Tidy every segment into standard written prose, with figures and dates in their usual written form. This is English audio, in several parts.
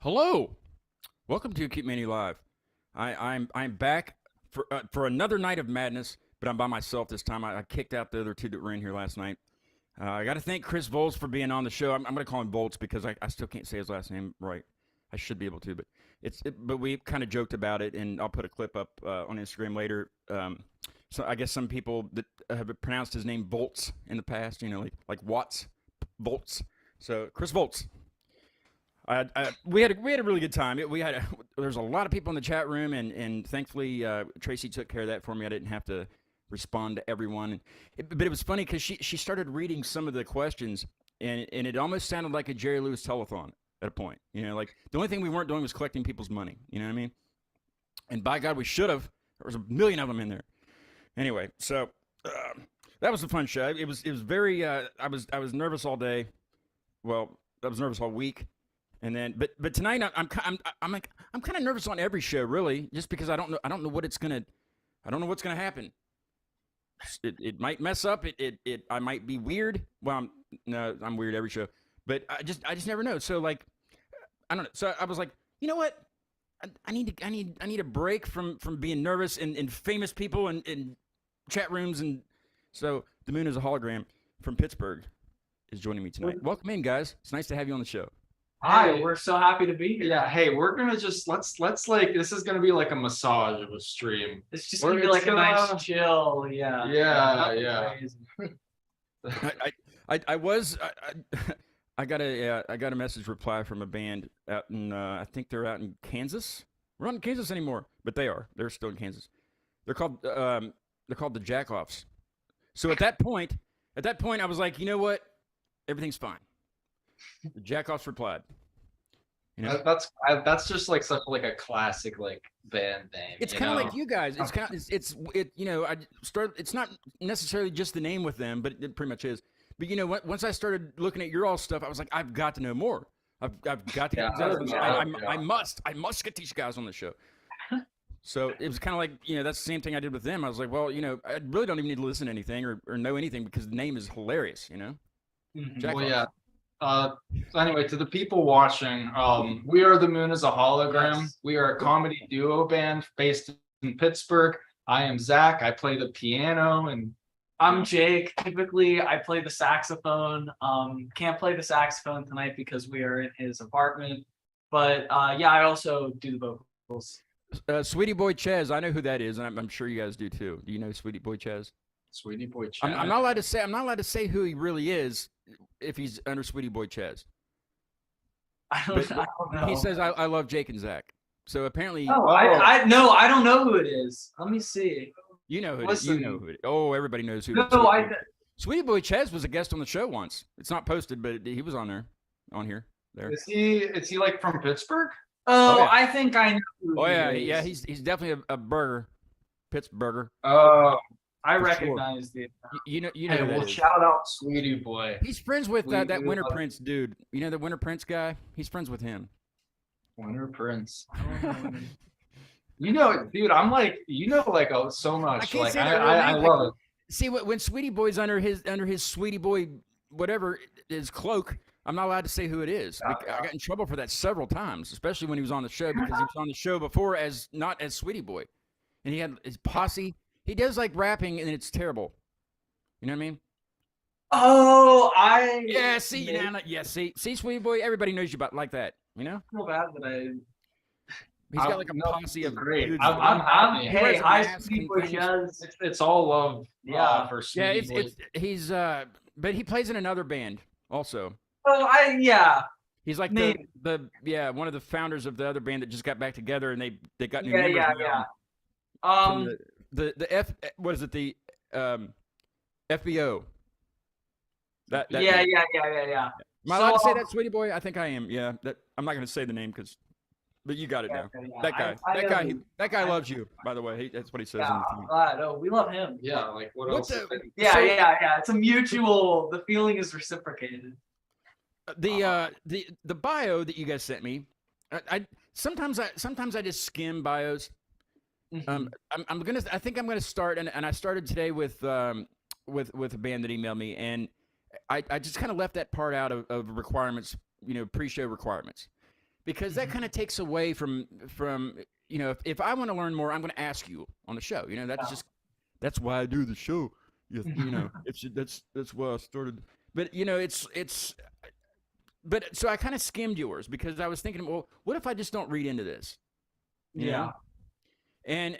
Hello, welcome to Keep Many Live. I'm back for another night of madness, but I'm by myself this time. I kicked out the other two that were in here last night. I got to thank Chris Volz for being on the show. I'm going to call him Volz because I still can't say his last name right. I should be able to, but but we kind of joked about it, and I'll put a clip up on Instagram later. So I guess some people that have pronounced his name Volts in the past, like Watts, Volts. So Chris Volts. We had a really good time. There's a lot of people in the chat room, and thankfully Tracy took care of that for me. I didn't have to respond to everyone. But it was funny because she started reading some of the questions, and it almost sounded like a Jerry Lewis telethon at a point. Like the only thing we weren't doing was collecting people's money. You know what I mean? And by God, we should have. There was a million of them in there. Anyway, so that was a fun show. It was very. I was nervous all day. Well, I was nervous all week. And then, but tonight I'm kind of nervous on every show, really, just because I don't know what's gonna happen. It might mess up. I might be weird. Well, I'm weird every show, but I just never know. So like, I don't know. So I was like, you know what? I need a break from being nervous and famous people and chat rooms, and so the Moon Is A Hologram from Pittsburgh is joining me tonight. Welcome in, guys. It's nice to have you on the show. Hi, we're so happy to be here. Yeah, hey, we're gonna just let's like this is gonna be like a massage of a stream. It's just gonna be like a nice chill, yeah. Yeah. I got a message reply from a band out in I think they're out in Kansas. We're not in Kansas anymore, but they're still in Kansas. They're called the Jackoffs. So at that point I was like, you know what, everything's fine. The Jackoffs replied. That's just like such like a classic like band name. It's kind of like you guys. It's kind of it's not necessarily just the name with them, but it pretty much is. But once I started looking at your all stuff, I was like, I've got to know more. I've got to get these guys on the show. I must get these guys on the show. So it was kind of like, that's the same thing I did with them. I was like, well, I really don't even need to listen to anything or know anything because the name is hilarious, Mm-hmm. Well, yeah. So anyway, to the people watching, we are the Moon Is A Hologram. Yes. We are a comedy duo band based in Pittsburgh. I am Zach. I play the piano, and I'm Jake. Typically, I play the saxophone. Can't play the saxophone tonight because we are in his apartment. But yeah, I also do the vocals. Sweetie Boy Chaz, I know who that is, and I'm sure you guys do too. Do you know Sweetie Boy Chaz? Sweetie Boy Chaz. I'm not allowed to say. I'm not allowed to say who he really is if he's under Sweetie Boy Chaz. I don't know. He says I love Jake and Zach. So apparently, I don't know who it is. Let me see. You know who it is. You know who it is. Oh, everybody knows who. No, Sweetie Boy Chaz was a guest on the show once. It's not posted, but he was on here. There. Is he like from Pittsburgh? Oh, yeah. I think I know. Who he is. He's definitely a burger, Pittsburgher. Oh, I recognize the. You know. hey, well, shout out Sweetie Boy. He's friends with that Winter Prince dude. You know the Winter Prince guy? He's friends with him. Winter Prince. Dude, I'm like, like so much. Like I love it. See, when Sweetie Boy's under his Sweetie Boy whatever his cloak, I'm not allowed to say who it is. I got in trouble for that several times, especially when he was on the show because he was on the show before not as Sweetie Boy, and he had his posse. He does like rapping, and it's terrible. You know what I mean? Oh, see, Sweetie Boy. Everybody knows you about like that. You know? I feel bad that I. He's got like a posse of great. dudes. I'm happy. Hey, hi, Sweetie Boy Chaz. It's all love. Yeah, for Sweetie Boy. He's but he plays in another band also. Oh, He's like one of the founders of the other band that just got back together, and they got new members. Yeah. The what is it, the FBO. That Yeah. Am I allowed to say that, Sweetie Boy? I think I am. Yeah. I'm not going to say the name but you got it now. Yeah. That guy loves you, by the way. That's what he says. No, we love him. Yeah, like what else? Yeah. It's a mutual. The feeling is reciprocated. The bio that you guys sent me, I sometimes I just skim bios. I think I'm gonna start, and I started today with a band that emailed me, and I just kind of left that part out of requirements, pre-show requirements. because that kind of takes away from you know, if I want to learn more, I'm going to ask you on the show. You know, that's why I do the show. You know, that's why I started. But you know, but so I kind of skimmed yours because I was thinking, well, what if I just don't read into this? You know? And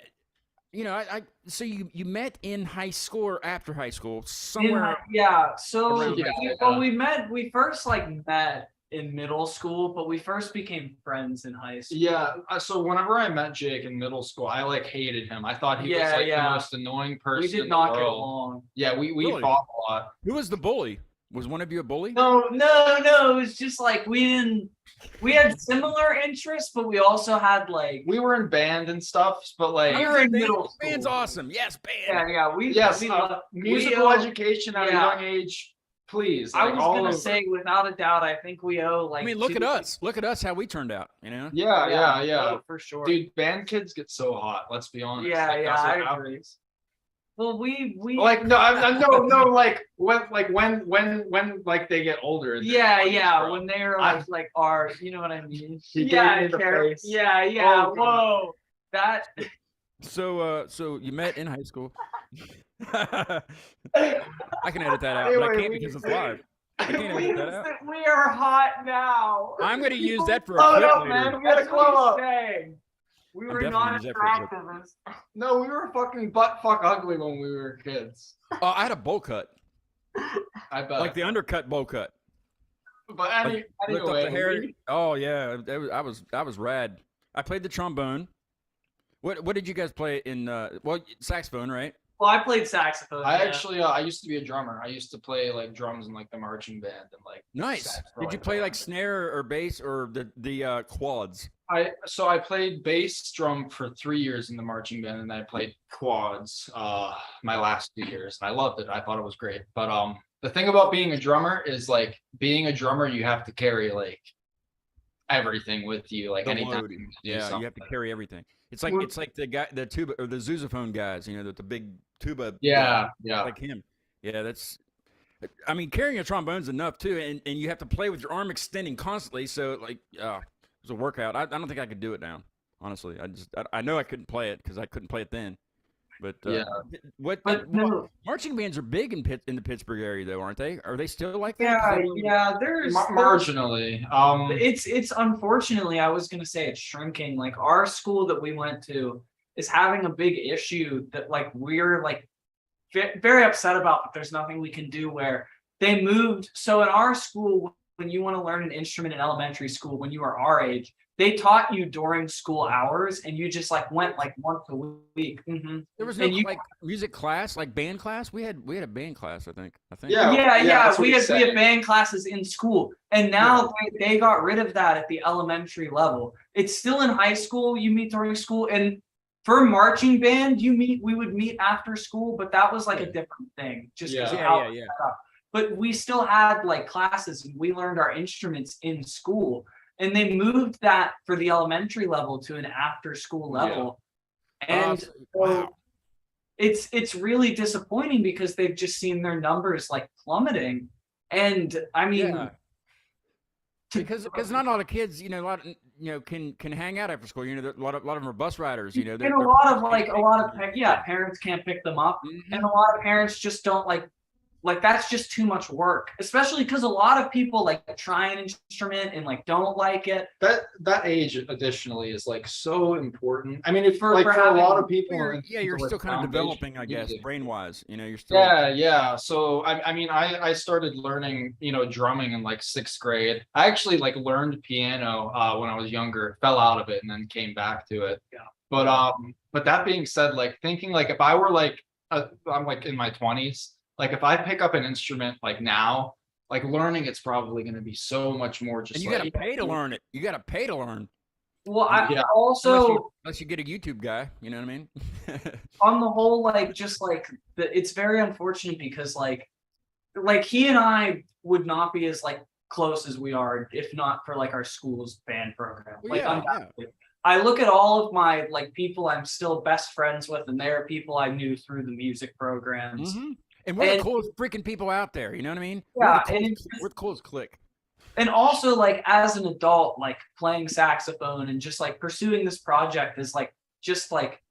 you know, so you met in high school or after high school somewhere? So around well, we first met in middle school, but we first became friends in high school. Yeah. So whenever I met Jake in middle school, I like hated him. I thought he was like the most annoying person. We did not get along. Yeah, we Really? fought a lot. Who was the bully? Was one of you a bully? No. It was just like we had similar interests, but we also had like we were in band and stuff, but like we were in middle school. Band's awesome. Yes, band. Yeah. Musical education at a young age, please. I was gonna say, without a doubt, I think we owe like. I mean, look at us. Look at us. How we turned out. You know. Yeah. Oh, for sure, dude. Band kids get so hot. Let's be honest. I agree. Well, we like no, like when like they get older. When they're like our, you know what I mean? He gave me the face. Oh, whoa, that. So you met in high school. I can edit that out, but I can't because it's live. I can't edit that out. We are hot now. I'm going to use that for a clip later. Man, we gotta glow up. We were not attractive. No, we were fucking butt fuck ugly when we were kids. Oh, I had a bowl cut. I bet. Like the undercut bowl cut. But anyway, lift up the hair. Oh yeah, I was rad. I played the trombone. What did you guys play in? Well, saxophone, right? Well, I played saxophone. I actually, I used to be a drummer. I used to play like drums in like the marching band and like. Nice. Did you play like snare or bass or the quads? I played bass drum for 3 years in the marching band, and then I played quads my last 2 years, and I loved it. I thought it was great. But the thing about being a drummer is like being a drummer, you have to carry like everything with you, like anytime. You have to carry everything. It's like the guy, the tuba or the sousaphone guys, you know, the big tuba. Yeah. Like him. Yeah, I mean, carrying a trombone's enough too, and you have to play with your arm extending constantly. So like, it was a workout. I don't think I could do it now. Honestly, I know I couldn't play it because I couldn't play it then. But marching bands are big in the Pittsburgh area, though, aren't they? Are they still like that? Yeah. There's marginally. It's unfortunately, I was gonna say it's shrinking. Like our school that we went to is having a big issue that like we're like very upset about. But there's nothing we can do. Where they moved. So in our school, when you want to learn an instrument in elementary school, when you are our age, they taught you during school hours, and you just like went like once a week. Mm-hmm. There was no like music class, like band class. We had a band class, I think. Yeah. We had band classes in school, and now they got rid of that at the elementary level. It's still in high school. You meet during school, and for marching band, we would meet after school, but that was like a different thing. Just yeah. But we still had like classes, and we learned our instruments in school. And they moved that for the elementary level to an after-school level, and it's really disappointing because they've just seen their numbers like plummeting. And I mean, because not a lot of kids, can hang out after school. You know, a lot of them are bus riders. You know, and a lot of parents can't pick them up, and a lot of parents just don't like that's just too much work, especially because a lot of people like try an instrument and like don't like it. That age additionally is like so important. I mean, for a lot of people, you're still kind of developing, I guess, brain wise. You know, you're still. Yeah. So I mean, I started learning, drumming in like 6th grade. I actually like learned piano when I was younger, fell out of it, and then came back to it. Yeah. But that being said, like thinking like if I were like I'm like in my 20s. Like if I pick up an instrument like now, like learning, it's probably going to be so much more. Just and you got to pay to learn it. You got to pay to learn. Well, also unless you get a YouTube guy, you know what I mean. On the whole, like just like it's very unfortunate because like he and I would not be as like close as we are if not for like our school's band program. I look at all of my like people I'm still best friends with, and there are people I knew through the music programs. Mm-hmm. And we're the coolest freaking people out there. You know what I mean? Yeah, we're the coolest clique. And also like as an adult, like playing saxophone and just like pursuing this project is like just like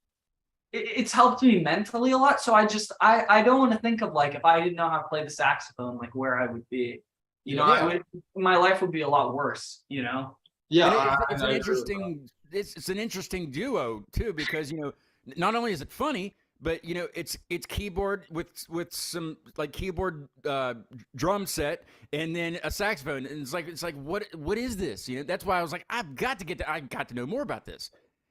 it's helped me mentally a lot. So I don't want to think of like if I didn't know how to play the saxophone, like where I would be. You know, Yeah. I would my life would be a lot worse, you know? Yeah, It's an interesting it's an interesting duo too, because not only is it funny, but it's keyboard with some like keyboard drum set and then a saxophone, and it's like what is this? That's why I was like, I got to know more about this.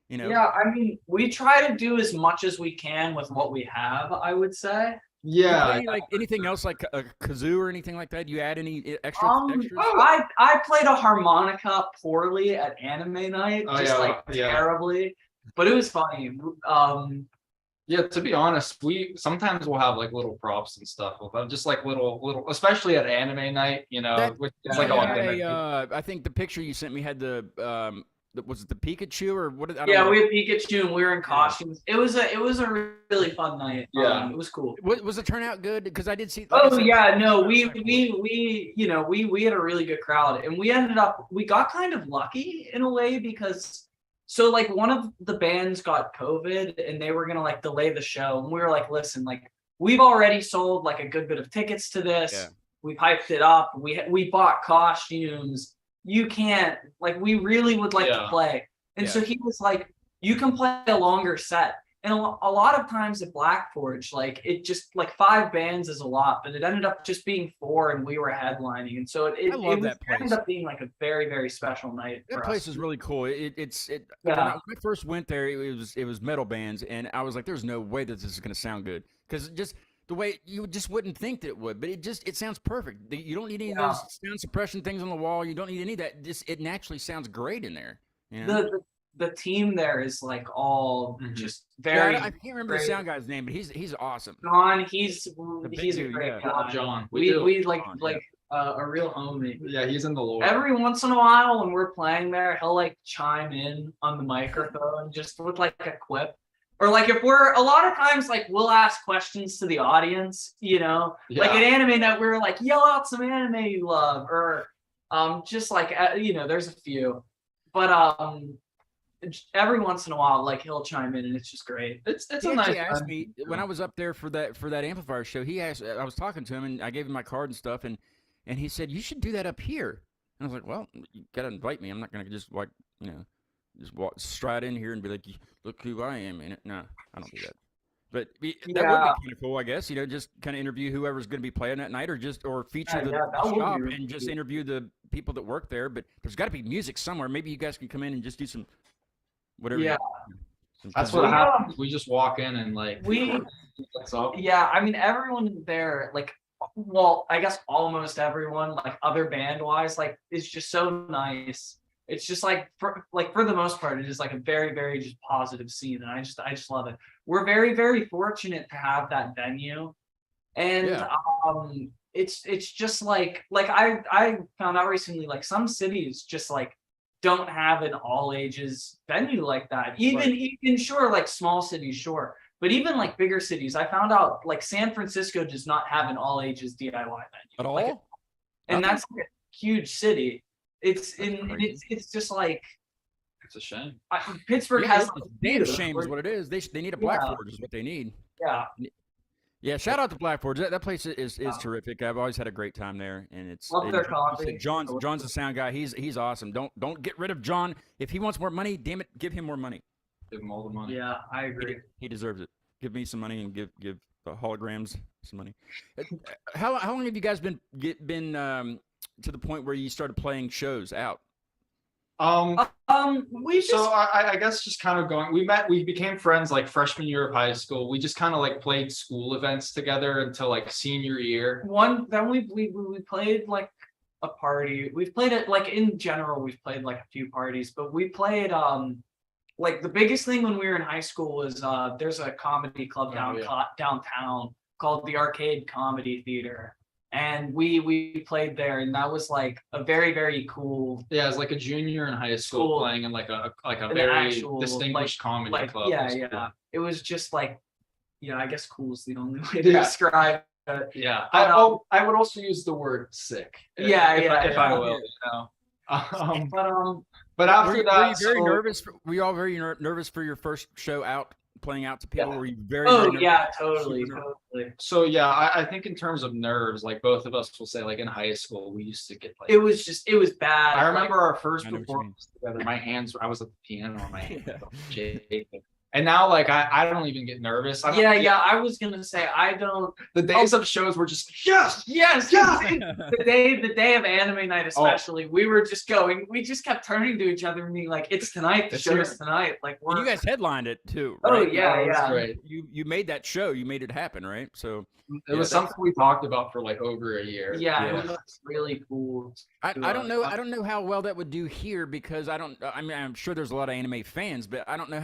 Yeah, I mean, we try to do as much as we can with what we have, I would say. You yeah. play like anything else, like a kazoo or anything like that? You add any extras? I played a harmonica poorly at anime night, terribly, but it was funny. Yeah, to be honest, we sometimes we'll have like little props and stuff. Just like little, especially at anime night, which is like I think the picture you sent me had was it the Pikachu or what? We had Pikachu and we were in costumes. It was a really fun night. Yeah, it was cool. Was the turnout good? Because I did see. We had a really good crowd, and we got kind of lucky in a way because. So like one of the bands got COVID and they were gonna like delay the show, and we were like, listen, like we've already sold like a good bit of tickets to this. Yeah. We've hyped it up. We bought costumes. You can't, like, we really would like to play. And so he was like, you can play a longer set. And a lot of times at Black Forge, like it just like 5 bands is a lot, but it ended up just being 4 and we were headlining. And so it ended up being like a very, very special night. That place is really cool. When I first went there, it was metal bands, and I was like, there's no way that this is going to sound good, because just the way you just wouldn't think that it would, but it sounds perfect. You don't need any of those sound suppression things on the wall. You don't need any of that. It naturally sounds great in there. The team there is like all just very. I can't remember the sound guy's name, but he's awesome. John, he's a great guy. John, we like a real homie. Yeah, he's in the Lord. Every once in a while, when we're playing there, he'll like chime in on the microphone just with like a quip. Or like if we're a lot of times like we'll ask questions to the audience, like at Anime Night, we're like, yell out some anime you love, or just like there's a few, but every once in a while, like he'll chime in and it's just great. It's he a nice. Asked me when I was up there for that amplifier show. He asked, I was talking to him and I gave him my card and stuff, and he said, you should do that up here. And I was like, well, you gotta invite me. I'm not gonna just like just walk straight in here and be like, look who I am. And no, I don't do that. But that would be kind of cool, I guess. Just kind of interview whoever's going to be playing that night, or feature the shop and just interview the people that work there. But there's got to be music somewhere. Maybe you guys can come in and just do some whatever. Yeah, that's what happens. We just walk in and like what's up? Yeah, I mean everyone there, like, well, I guess almost everyone, like other band wise, like is just so nice. It's just like for the most part, it is like a very, very just positive scene, and I just love it. We're very, very fortunate to have that venue, and it's just like I found out recently, like some cities just like don't have an all ages venue like that. Even sure, like small cities, sure, but even like bigger cities, I found out like San Francisco does not have an all ages DIY venue at all, and that's like a huge city. It's just like it's a shame. Pittsburgh has a damn shame is what it is. They need a Black Forge is what they need. Yeah. Shout out to Black Forge. That place is terrific. I've always had a great time there, and it's love their coffee. John's the sound guy. He's awesome. Don't get rid of John. If he wants more money, damn it, give him more money. Give him all the money. Yeah, I agree. He deserves it. Give me some money and give holograms some money. How long have you guys been to the point where you started playing shows out? I guess just kind of going. We became friends like freshman year of high school. We just kind of like played school events together until like senior year. Then we played like a party. We've played it like in general. We've played like a few parties, but we played like the biggest thing when we were in high school was there's a comedy club downtown called the Arcade Comedy Theater. And we played there, and that was like a very, very cool. Yeah, it was like a junior in high school playing in like a very actual, distinguished comedy club. Yeah. It was just like, I guess cool is the only way to describe Yeah, But, I would also use the word sick. If I will, you know. But after Were you that, very nervous? Were you all very nervous for your first show out, playing out to people? Yeah. Were you very? Oh very nervous? yeah, totally. So yeah, I think in terms of nerves, like both of us will say, like in high school, we used to get like. It was bad. I remember our first I know what you performance together. My hands, I was at the piano, and my hands Yeah. were shaking. And now, like I don't even get nervous. I was gonna say I don't. The days of shows were just Yes. The day of anime night, especially, we were just going. We just kept turning to each other and being like, "It's tonight. The show's tonight." Like You guys headlined it too, Oh right? yeah. Great. You made that show. You made it happen, right? So It was something we talked about for like over a year. Yeah, Yeah. it was really cool. I don't know. I don't know how well that would do here because I mean, I'm sure there's a lot of anime fans, but I don't know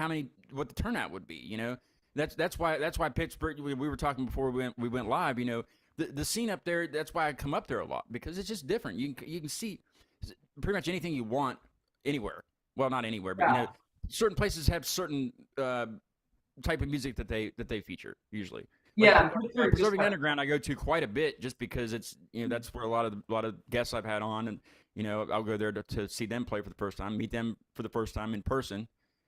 what the turnout would be. You know, that's why Pittsburgh. We were talking before we went live. You know, the scene up there. That's why I come up there a lot because it's just different. You can see pretty much anything you want anywhere. Well, not anywhere, but you know, certain places have certain type of music that they feature usually. Yeah, Preserving Underground I go to quite a bit just because it's that's where a lot of guests I've had on, and I'll go there to see them play for the first time, meet them for the first time in person,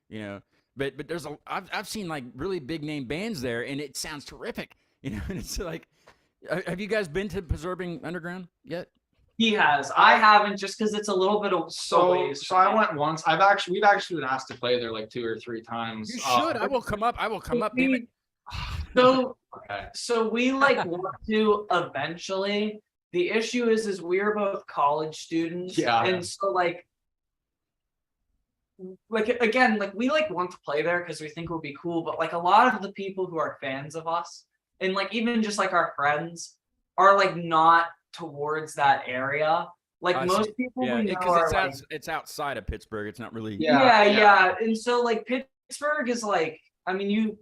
But there's I've seen like really big name bands there, and it sounds terrific, And it's like, have you guys been to Preserving Underground yet? He has. I haven't, just because it's a little bit of So I went once. We've actually been asked to play there like 2 or 3 times. You should. I will come up. Damn it. So we like want to eventually. The issue is we're both college students. Yeah. And so like again, like we like want to play there because we think it would be cool, but like a lot of the people who are fans of us and like even just like our friends are like not towards that area. Like most people we know because it's outside of Pittsburgh. It's not really. Yeah. And so like Pittsburgh is like, I mean, you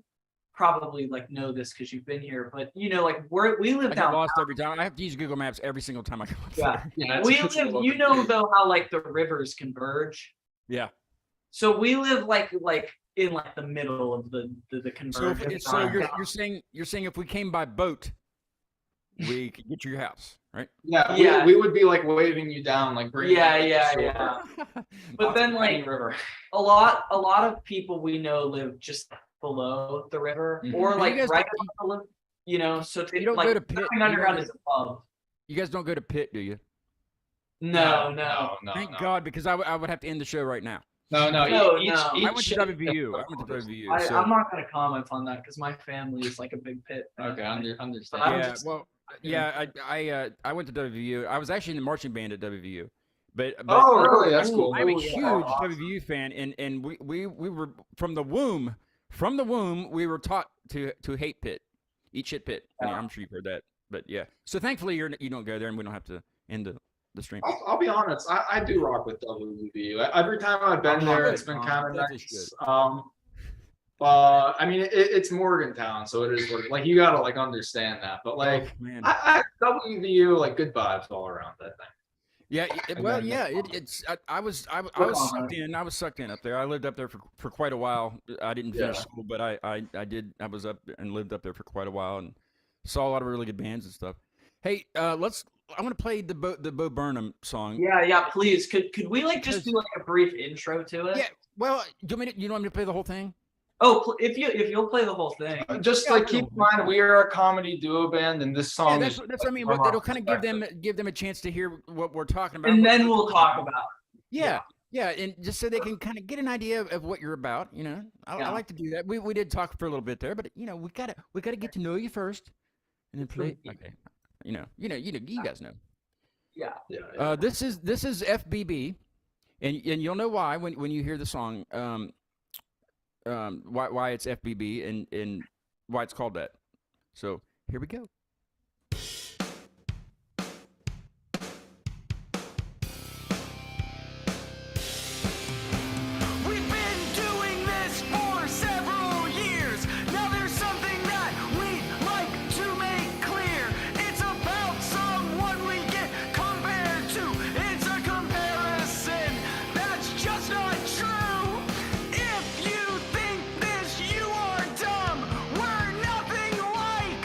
probably like know this because you've been here, but like we live I down. get lost every time. I have to use Google Maps every single time I go. Yeah. We live. Though how like the rivers converge. Yeah. So we live like in like the middle of the convergence. So you're saying if we came by boat, we could get to your house, right? Yeah. We would be like waving you down, like yeah. But then like river. a lot of people we know live just below the river or like right above the so you don't like go to Pitt. Underground is above. You guys don't go to Pitt, do you? No. Thank God, because I would have to end the show right now. No. I went to WVU. I'm not going to comment on that because my family is like a big Pitt. Okay, understand. I went to WVU. I was actually in the marching band at WVU. But really? That's cool. I'm a huge WVU fan, and we were from the womb. From the womb, we were taught to hate Pitt, eat shit Pitt. I'm sure you've heard that, but yeah. So thankfully, you don't go there, and we don't have to end the stream. I'll be honest. I do rock with WVU. Every time I've been there, it's been kind of nice. I mean, it's Morgantown, so it is like you gotta like understand that. But like, I WVU, like good vibes all around that thing. Yeah, I was sucked in. I was sucked in up there. I lived up there for quite a while. I didn't finish school, but I did. I was up and lived up there for quite a while and saw a lot of really good bands and stuff. Hey, I want to play the Bo Burnham song. Yeah, please. Could we like just do like a brief intro to it? Yeah. Well, you want me to play the whole thing? Oh, if you'll play the whole thing. Just like keep in mind we are a comedy duo band, and this song. Yeah, that's what I mean. It'll kind of give them a chance to hear what we're talking about, and then we'll talk about. Yeah, and just so they can kind of get an idea of what you're about. I like to do that. We did talk for a little bit there, but we gotta get to know you first, and then play. Okay, you guys know. Yeah. This is FBB, and you'll know why when you hear the song. Why it's FBB and why it's called that. So here we go. We've been doing this for several years. Now there's something that we'd like to make clear. It's about someone we get compared to. It's a comparison that's just not true. If you think this, you are dumb. We're nothing like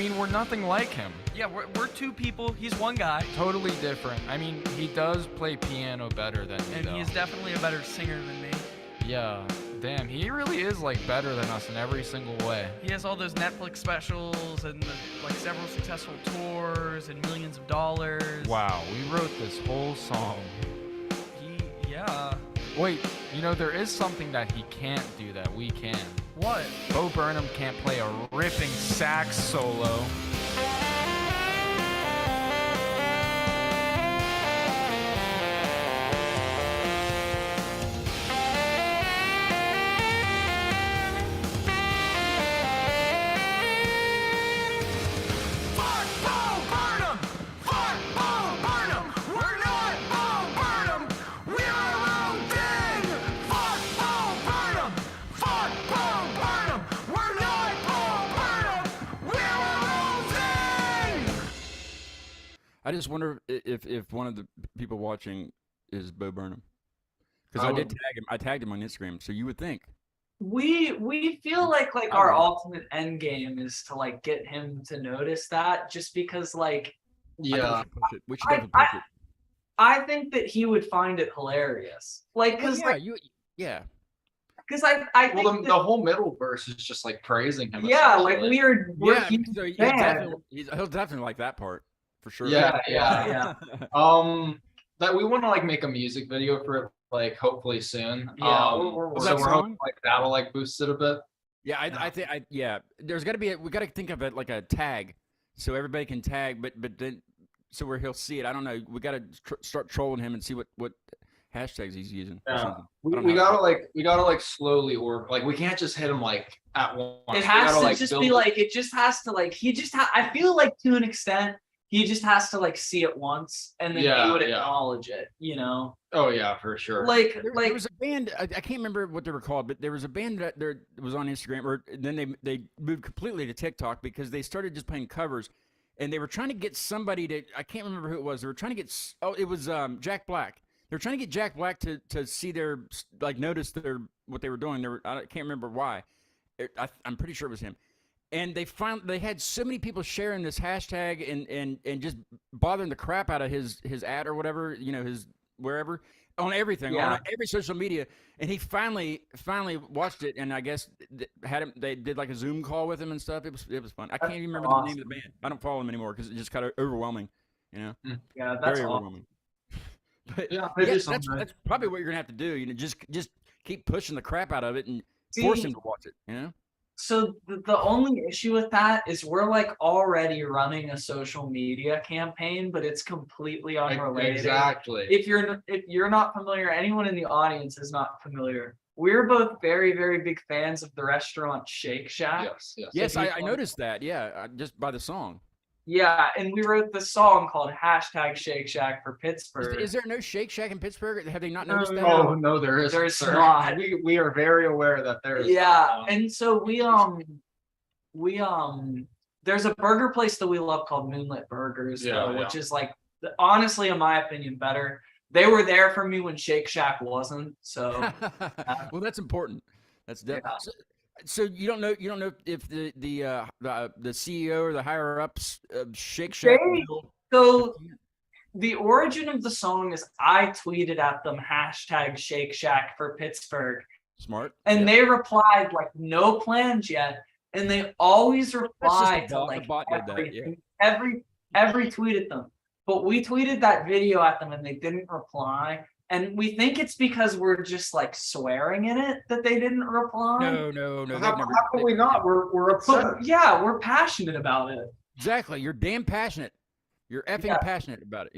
mean, we're nothing like him. Yeah, we're two people. He's one guy, Totally different. I mean, he does play piano better than me, and though. he's definitely a better singer than me. Yeah, damn, he really is like better than us in every single way. He has all those Netflix specials and like several successful tours and millions of dollars. Wow, we wrote this whole song. Yeah. Wait, you know, there is something that he can't do that we can. What? Bo Burnham can't play a ripping sax solo. Fuck Bo Burnham! Fuck Bo Burnham! We're not Bo Burnham! We're our own thing! Fuck Bo Burnham! Fuck Bo Burnham! We're not Bo Burnham! We're our own thing! I just wonder if one of the people watching is Bo Burnham, because I did tag him. I tagged him on Instagram, so you would think. We feel like our ultimate end game is to like get him to notice that, just because like Yeah. We should definitely push it. I think that he would find it hilarious. Like, Well, cause yeah, like, yeah. cause I think Well, the that, whole middle verse is just like praising him. yeah, like essentially. we're Yeah, huge so fans. he'll definitely like that part for sure. Yeah. That we want to like make a music video for it, like hopefully soon. Yeah, So that we're song? hoping like that'll like boost it a bit. Yeah, I think there's got to be we got to think of it like a tag, so everybody can tag, but then so where he'll see it. I don't know. We got to start trolling him and see what hashtags he's using. Or Yeah. something. We gotta like slowly work. Like we can't just hit him like at once. It We has gotta, to like, just build be it. like, it just has to like, I feel like to an extent, he just has to like see it onance and then Yeah, he would yeah. acknowledge it, you know? Oh yeah, for sure. Like, There was a band. I can't remember what they were called, but there was a band that was on Instagram, or then they moved completely to TikTok because they started just playing covers, and they were trying to get somebody to. I can't remember who it was. They were trying to get. Oh, it was Jack Black. They were trying to get Jack Black to see their notice what they were doing. I can't remember why. I'm pretty sure it was him. And they had so many people sharing this hashtag and just bothering the crap out of his ad or whatever, his wherever, on everything, on every social media. And he finally watched it, and I guess they did like a Zoom call with him and stuff. It was fun. I can't even remember the name of the band. I don't follow him anymore because it just kind of overwhelming, Yeah, that's very awesome. overwhelming. But Yeah, that's probably what you're gonna have to do. Just keep pushing the crap out of it and force him to watch it. So the only issue with that is we're like already running a social media campaign, but it's completely unrelated. Exactly. If you're not familiar, anyone in the audience is not familiar. We're both very, very big fans of the restaurant Shake Shack. Yes. I noticed that. Yeah, just by the song. Yeah, and we wrote the song called #Shake Shack for Pittsburgh. Is there no Shake Shack in Pittsburgh? Have they not noticed that? Oh no, there is. There's sir. not. We are very aware that there is. Yeah, and so we there's a burger place that we love called Moonlit Burgers, which is like honestly, in my opinion, better. They were there for me when Shake Shack wasn't. So well, that's important. That's definitely. So you don't know if the CEO or the higher ups of Shake Shack. So the origin of the song is I tweeted at them #Shake Shack for Pittsburgh. Smart. And they replied like no plans yet. And they always reply to like every tweet at them. But we tweeted that video at them and they didn't reply. And we think it's because we're just like swearing in it that they didn't reply. No. How can we not? We're upset. But yeah, we're passionate about it. Exactly. You're damn passionate. You're effing passionate about it.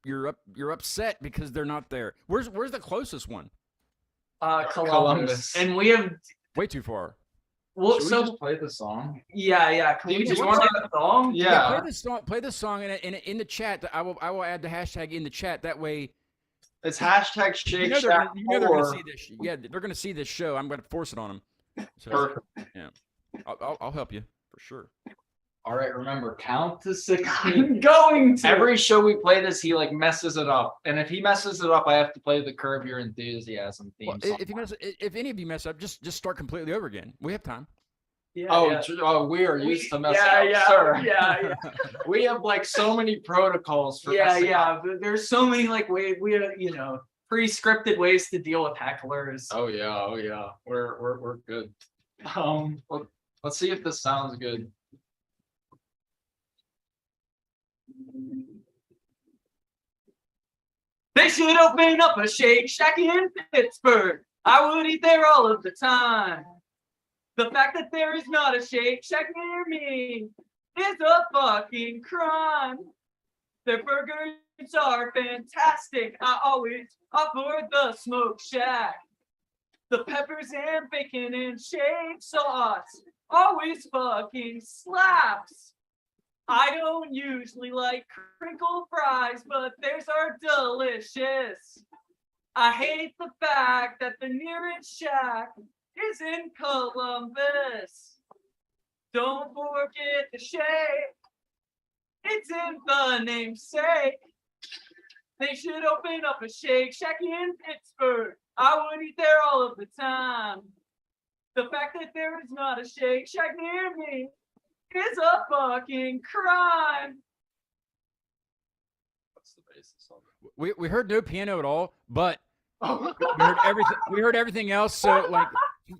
You're upset because they're not there. Where's the closest one? Columbus. And we have way too far. Well, Should we just play the song? Yeah. Can we just play the song? Yeah. Play the song, and in the chat, I will add the hashtag in the chat. That way, it's #Shake Shack. They're going to see this. Yeah, they're going to see this show. I'm going to force it on them. So, Perfect. Yeah, I'll help you for sure. All right, remember, count to 16. I'm going to. Every show we play this, he like messes it up, and if he messes it up, I have to play the Curb Your Enthusiasm theme song. If any of you mess up, just start completely over again. We have time. Yeah, Oh, yeah. we are used to messing yeah, up, sir. yeah. We have like so many protocols for Yeah, messing yeah. up. But there's so many like we pre-scripted ways to deal with hecklers. Oh yeah. We're good. Let's see if this sounds good. They should open up a Shake Shack in Pittsburgh. I would eat there all of the time. The fact that there is not a Shake Shack near me is a fucking crime. Their burgers are fantastic. I always offer the Smoke Shack. The peppers and bacon and shake sauce always fucking slaps. I don't usually like crinkle fries, but theirs are delicious. I hate the fact that the nearest shack is in Columbus. Don't forget the shake. It's in the namesake. They should open up a Shake Shack in Pittsburgh. I would eat there all of the time. The fact that there is not a Shake Shack near me is a fucking crime. What's the basis of it? We heard no piano at all, but Oh. we heard everything. We heard everything else. So like,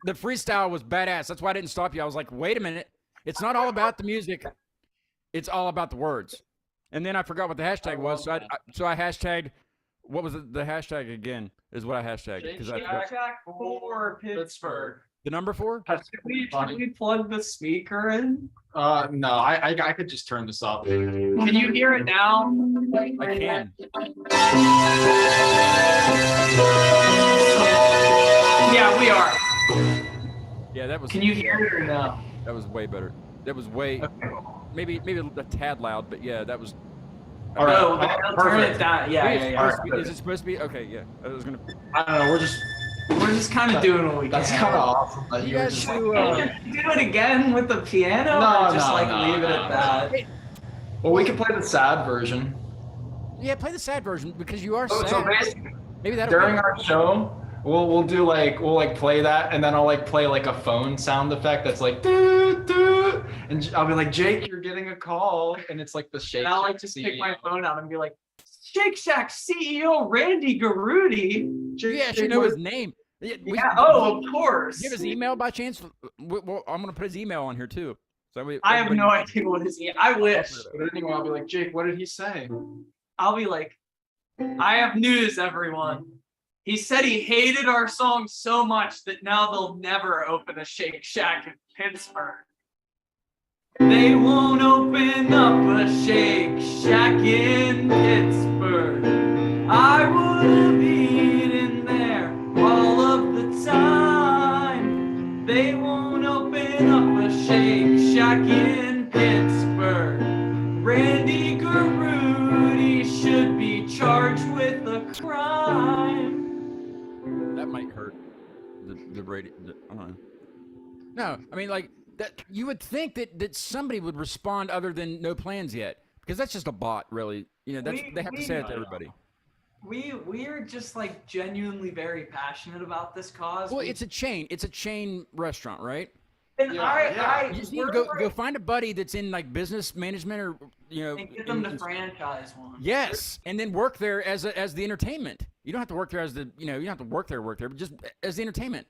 the freestyle was badass. That's why I didn't stop you. I was like, wait a minute. It's not all about the music. It's all about the words. And then I forgot what the hashtag was. So I hashtagged. What was the hashtag again? Is what I hashtagged because I forgot. Shake Shack for Pittsburgh. The number 4. Should we plug the speaker in? No, I could just turn this up. Can you hear it now? I can. Yeah, we are. Yeah, that was. Can you hear it or no? That was way better. That was way. Maybe a tad loud, but yeah, that was. All right, No, turn it down. Yeah, Wait, yeah, yeah. Is it supposed to be? Okay, yeah. I was gonna. I don't know. We're just kind of doing what we can. That's kind of awesome. That You you were guys just do. Do it again with the piano, No, or just no, like no, leave it no, at that? well, we can play the sad version. Yeah, play the sad version because you are So sad. basically, Maybe that during our show, we'll do like we'll play that, and then I'll play like a phone sound effect that's like doo, doo, and I'll be like, Jake, you're getting a call, and it's like the Shake And I'll Shack just pick my CEO. phone out and be like, Shake Shack CEO Randy Garuti. You actually know his name. Yeah, of course. Do you have his email by chance? Well, I'm gonna put his email on here too. So I have no idea what his I wish. But anyway, I'll be like, Jake, what did he say? I'll be like, I have news, everyone. He said he hated our song so much that now they'll never open a Shake Shack in Pittsburgh. They won't open up a Shake Shack in Pittsburgh. I would have eaten there all of the time. They won't open up a Shake Shack in Pittsburgh. Randy Garuti should be charged with a crime. That might hurt the radio. I don't know. No, I mean like that. You would think that somebody would respond other than no plans yet, because that's just a bot, really. You know, they have to say it to everybody. We're just like genuinely very passionate about this cause. Well, it's a chain. It's a chain restaurant, right? And Yeah, You just need to go find a buddy that's in like business management or and get them to franchise one. Yes, and then work there as the entertainment. You don't have to work there as you don't have to work there, but just as the entertainment.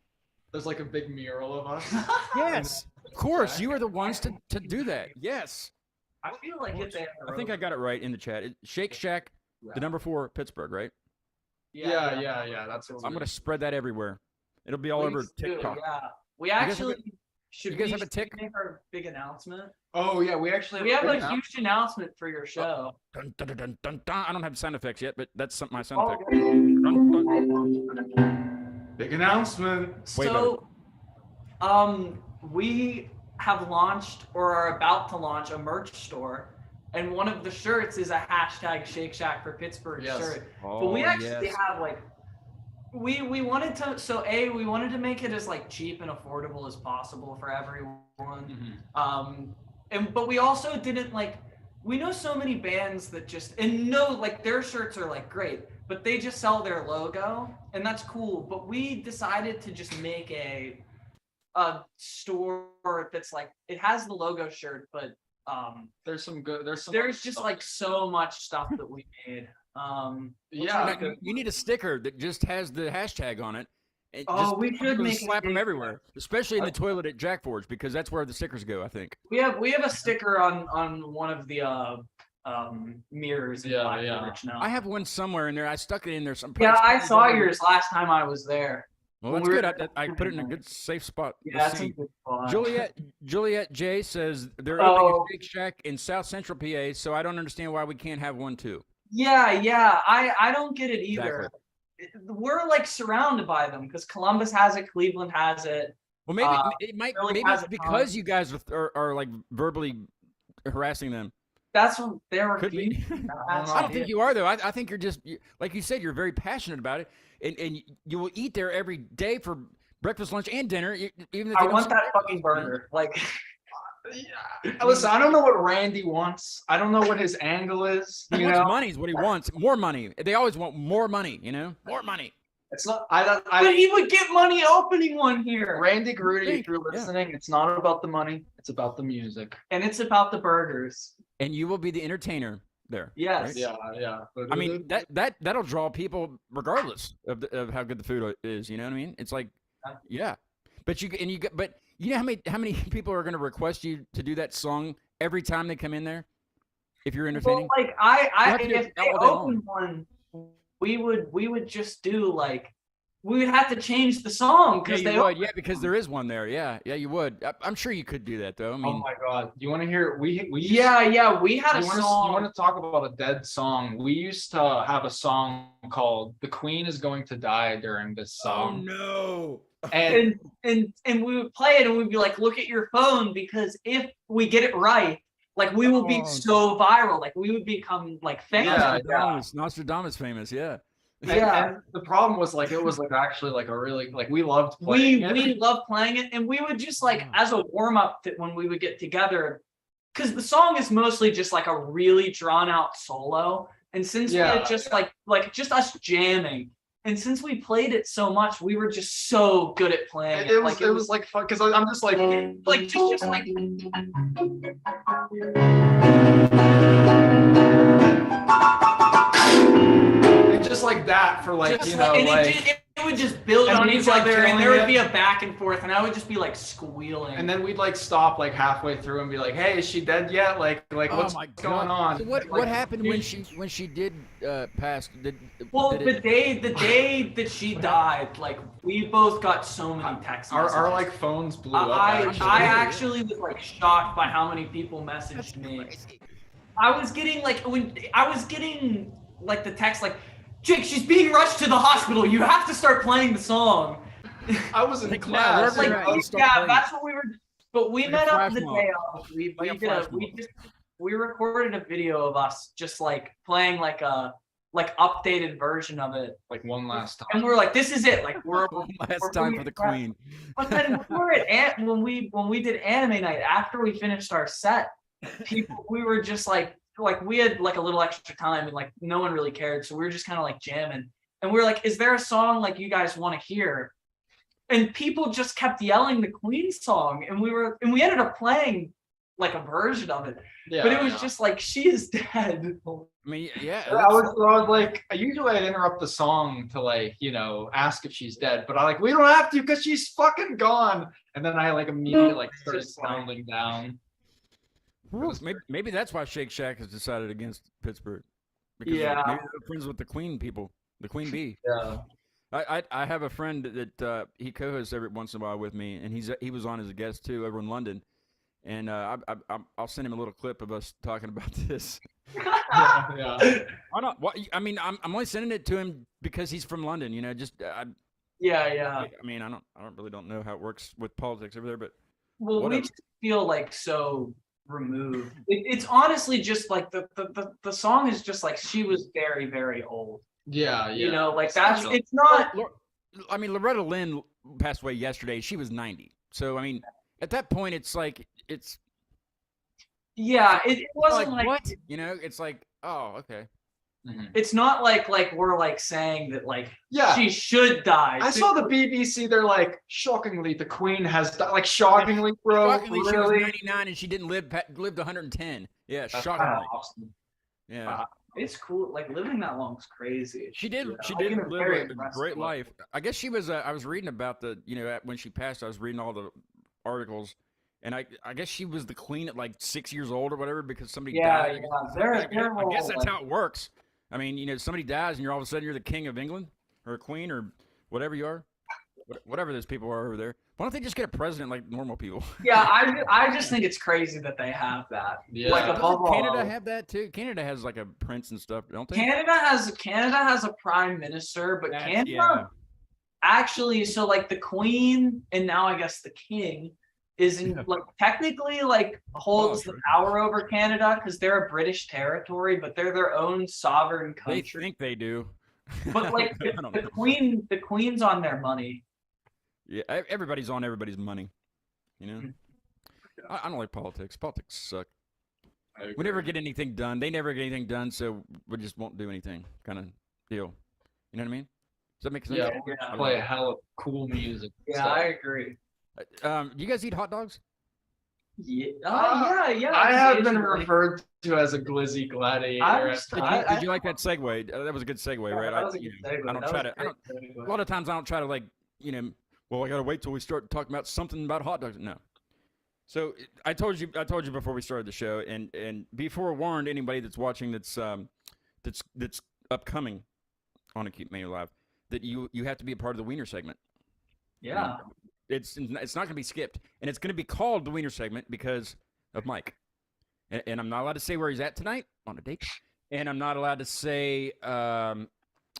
There's like a big mural of us. Yes, of course. You are the ones to do that. Yes. I feel like it's I think I got it right in the chat. Shake Shack, the number 4, Pittsburgh, right? Yeah. That's what I'm gonna spread that everywhere. It'll be all over Please do, TikTok. Yeah. We guys have actually a- should you guys we have a tick? make our big announcement? Oh yeah, we actually We have big a huge announcement for your show. Dun, dun, dun, dun, dun, dun. I don't have sound effects yet, but that's my sound Oh, effect. Dun, dun. big announcement. Way so, we have launched or are about to launch a merch store, and one of the shirts is a hashtag Shake Shack for Pittsburgh Yes. shirt. But Oh, we actually yes. have like, we wanted to we wanted to make it as like cheap and affordable as possible for everyone. But we also didn't we know so many bands that just their shirts are like great, but they just sell their logo and that's cool. But we decided to just make a store that's like it has the logo shirt, but There's some good. There's just like so much stuff that we made. Yeah. You need a sticker that just has the hashtag on it. We should make a slap them sticker. everywhere, especially in the toilet at Jack Forge, because that's where the stickers go. I think. We have a sticker on one of the mirrors in Yeah, Black yeah. Forge now. I have one somewhere in there. I stuck it in there. Yeah, I saw yours last time I was there. Well, when that's we good. were- I put it in a good, safe spot. Yeah, Let's that's a see. good spot. Juliet J says they're Oh. opening a Shake Shack in South Central PA, so I don't understand why we can't have one too. Yeah. I don't get it either. We're like surrounded by them because Columbus has it, Cleveland has it. Well, maybe it might really maybe has it's a because ton. you guys are like verbally harassing them. That's what they're Could be. I don't think you are though. I think you're just like you said. You're very passionate about it, and you will eat there every day for breakfast, lunch, and dinner. Even if I you don't want see that breakfast, fucking you know? burger. Like, Listen, I don't know what Randy wants. I don't know what his angle is. He You wants know, money is what he wants. More money. They always want more money. You know, more money. it's not. but he would get money opening one here, Randy Grudy, if you're Yeah. listening, it's not about the money. It's about the music. and it's about the burgers. And you will be the entertainer there. Yes. right? Yeah. I mean that'll draw people regardless of how good the food is. You know what I mean? It's like, yeah. But you know how many people are going to request you to do that song every time they come in there? If you're Well, entertaining, like have to do if it they all day long. opened one, we would just do like we would have to change the song yeah, because you they would. opened Yeah, because there is one there. Yeah, you would. I'm sure you could do that though. I Oh mean, my God! You want to hear? We used Yeah, we had a you song. want to talk about a dead song? We used to have a song called "The Queen Is Going to Die" during this song, no. and and we would play it and we'd be like, look at your phone because if we get it right, like we will be Oh. so viral, like we would become like famous. Yeah. Nostradamus famous. Yeah. and the problem was like it was like actually like a really like we loved playing it. We love playing it, and we would just like as a warm up that when we would get together, because the song is mostly just like a really drawn out solo, and since we had just like just us jamming, and since we played it so much, we were just so good at playing it. It was like fun because I'm just like just like just like that for like just you know and like it would just build and on he's, each like, other, and killing there would it. be a back and forth, and I would just be like squealing. and then we'd like stop like halfway through and be like, hey, is she dead yet? Like Oh what's my going God. on? So what Like, happened when she did pass? Well, did the day that she died, like we both got so many text messages. our like phones blew up. I actually. actually was like shocked by how many people messaged me. I was getting like the text like, Jake, she's being rushed to the hospital. You have to start playing the song. I was in Like, class. wherever Like, you're at, you start yeah, playing. that's what we were. But we Like a met up flash the mob. day off. We recorded a video of us just like playing like a updated version of it, like one last time. and we were like, this is it. Like we're Last time for the Queen. But then when we did anime night after we finished our set, we were just like we had like a little extra time and like no one really cared, so we were just kind of like jamming, and we were like, is there a song like you guys want to hear? And people just kept yelling the Queen song, and we ended up playing like a version of it, Yeah, but it was just like she is dead. I mean, yeah. I was like, usually I'd interrupt the song to like, you know, ask if she's dead, but I like, we don't have to because she's fucking gone. And then I like immediately like started Just like- sounding down. Maybe that's why Shake Shack has decided against Pittsburgh. Because Yeah. maybe they're friends with the Queen people, the Queen Bee. Yeah. I have a friend that he co-hosts every once in a while with me, and he was on as a guest too over in London, and I'll send him a little clip of us talking about this. Yeah. Why not? What, I mean, I'm only sending it to him because he's from London. You know, just Yeah. I mean, I don't know how it works with politics over there, but Well, we whatever. just feel like so removed. It's honestly just like the song is just like she was very, very old. Yeah. You know, like that's it's not. I mean, Loretta Lynn passed away yesterday. She was 90. So I mean, at that point, it's like Yeah, it wasn't like what? You know, it's like, oh, okay. It's not like we're like saying that like Yeah. she should die. I saw the BBC. They're like, shockingly, the Queen has died. Like, shockingly, bro. Shockingly, she was really? 99 and she didn't live lived 110. Yeah, That's shockingly. kinda awesome. Yeah. Wow. It's cool. Like living that long is crazy. She did. Yeah. She I did think it's live very a impressive. great life. I guess she was. I was reading about the. When she passed, I was reading all the articles, and I guess she was the queen at like 6 years old or whatever because somebody died. I guess that's how it works. I mean, somebody dies, and you're all of a sudden you're the king of England or a queen or whatever you are, whatever those people are over there. Why don't they just get a president like normal people? Yeah, I just think it's crazy that they have that. Yeah. Like Doesn't above all, Canada have that too? Canada has like a prince and stuff, don't they? Canada has a prime minister, but Canada Yeah. actually, so like the queen and now I guess the king is in like technically like holds the power over Canada because they're a British territory, but they're their own sovereign They country. think they do. But like I don't the know. queen's on their money. Yeah, everybody's on everybody's money. I don't like politics. Politics suck. We never get anything done. They never get anything done, so we just won't do anything. Kind of deal. You know what I mean? Does that make sense? Yeah, play a hell of cool music. Yeah, I agree. Do you guys eat hot dogs? Yeah, yeah. I have been occasionally. referred to as a glizzy gladiator. Did you like that segue? That was a good segue, Yeah, right? that was a good segue. I don't That try was to. a great segue. A lot of times I don't try to well, I gotta wait till we start talking about something about hot dogs. No. So I told you before we started the show, and be forewarned anybody that's watching that's upcoming on Acute Mania Live that you have to be a part of the Wiener segment. Yeah. It's not going to be skipped, and it's going to be called the Wiener segment because of Mike. And I'm not allowed to say where he's at tonight on a date, and I'm not allowed to say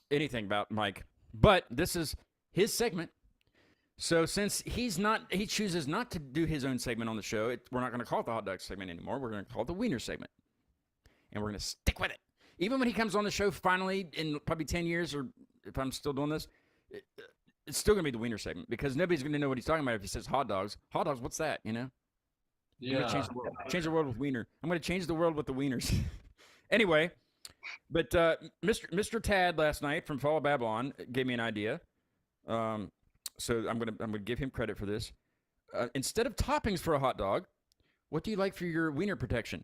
anything about Mike. But this is his segment. So since he chooses not to do his own segment on the show, we're not going to call it the hot dog segment anymore. We're going to call it the Wiener segment, and we're going to stick with it. Even when he comes on the show finally in probably 10 years, or if I'm still doing this, it's still going to be the Wiener segment because nobody's going to know what he's talking about if he says hot dogs. Hot dogs, what's that, Yeah. I'm going to change the world with Wiener. I'm going to change the world with the Wieners. Anyway, but Mr. Tad last night from Fall of Babylon gave me an idea. So I'm gonna give him credit for this. Instead of toppings for a hot dog, what do you like for your wiener protection?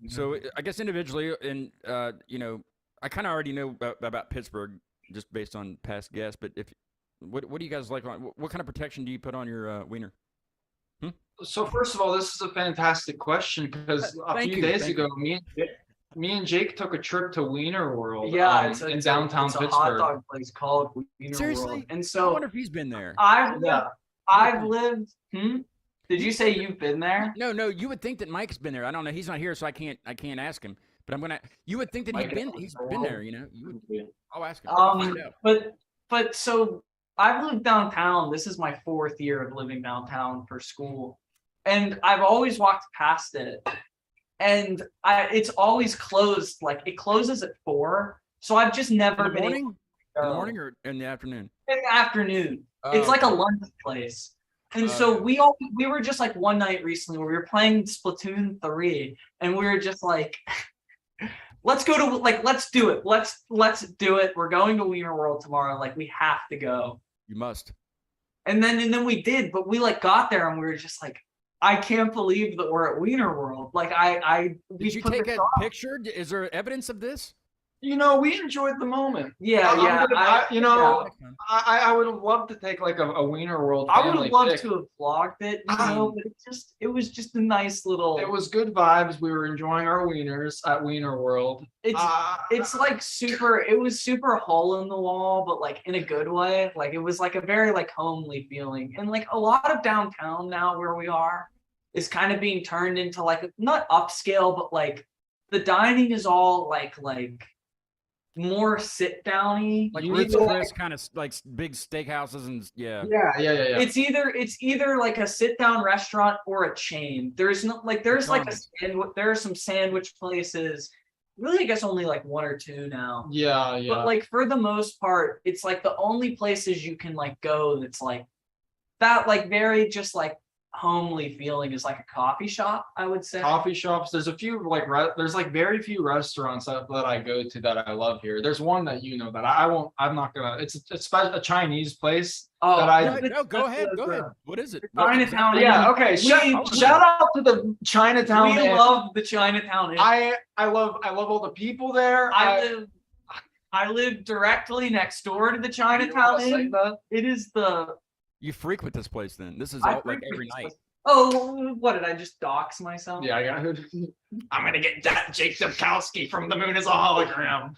So I guess individually, and I kind of already know about Pittsburgh just based on past guests. But what do you guys like on? What kind of protection do you put on your wiener? So first of all, this is a fantastic question because a few days ago, me and Jake took a trip to Wiener World. Yeah, in downtown it's a Pittsburgh. hot dog place called Wiener Seriously? World. And I so wonder if he's been there. I've lived. Did you say you've been there? No, you would think that Mike's been there. I don't know. He's not here, so I can't ask him. But I'm gonna. You would think that he's been there. I'll ask him. I'll find out. But so I've lived downtown. This is my 4th year of living downtown for school, and I've always walked past it, and it's always closed. Like it closes at 4, so I've just never In the been morning? able to In the go. morning or in the afternoon? In the afternoon. It's Oh, like a lunch place. And so we were just like one night recently where we were playing Splatoon 3 and we were just like let's go to let's do it. Let's do it. We're going to Wiener World tomorrow. Like we have to go. you must. And then we did, but we got there and we were just like, I can't believe that we're at Wiener World. Like Did you take a picture? Is there evidence of this? We enjoyed the moment. Yeah, I would have loved to take like a Wiener World. I would have loved pic. to have vlogged it, but it was just a nice little. It was good vibes. We were enjoying our wieners at Wiener World. It's like super. It was super hole in the wall, but like in a good way. Like it was like a very like homely feeling, and like a lot of downtown now where we are is kind of being turned into like not upscale, but like the dining is all like more sit downy. Like Ruth's Chris, kind of like big steakhouses and yeah. It's either like a sit down restaurant or a chain. There's no there's like there are some sandwich places. Really, I guess only like 1 or 2 now. Yeah. But like for the most part, it's like the only places you can like go that's like that, like very just like homely feeling is like a coffee shop, I would say. Coffee shops. There's a few there's like very few restaurants that I go to that I love here. There's one that that I won't. I'm not gonna. It's a Chinese place Oh, that I. No, go ahead. Go ahead. What is it? Chinatown. Yeah. Okay. Shout out to the Chinatown. We love the Chinatown. I love all the people there. I live directly next door to the Chinatown Inn. It is the. You frequent this place then? This is I all, like frequent every this night. place. Oh, what did I just dox myself? Yeah, I got. I'm gonna get that Jake Dubkowski from The Moon Is A Hologram.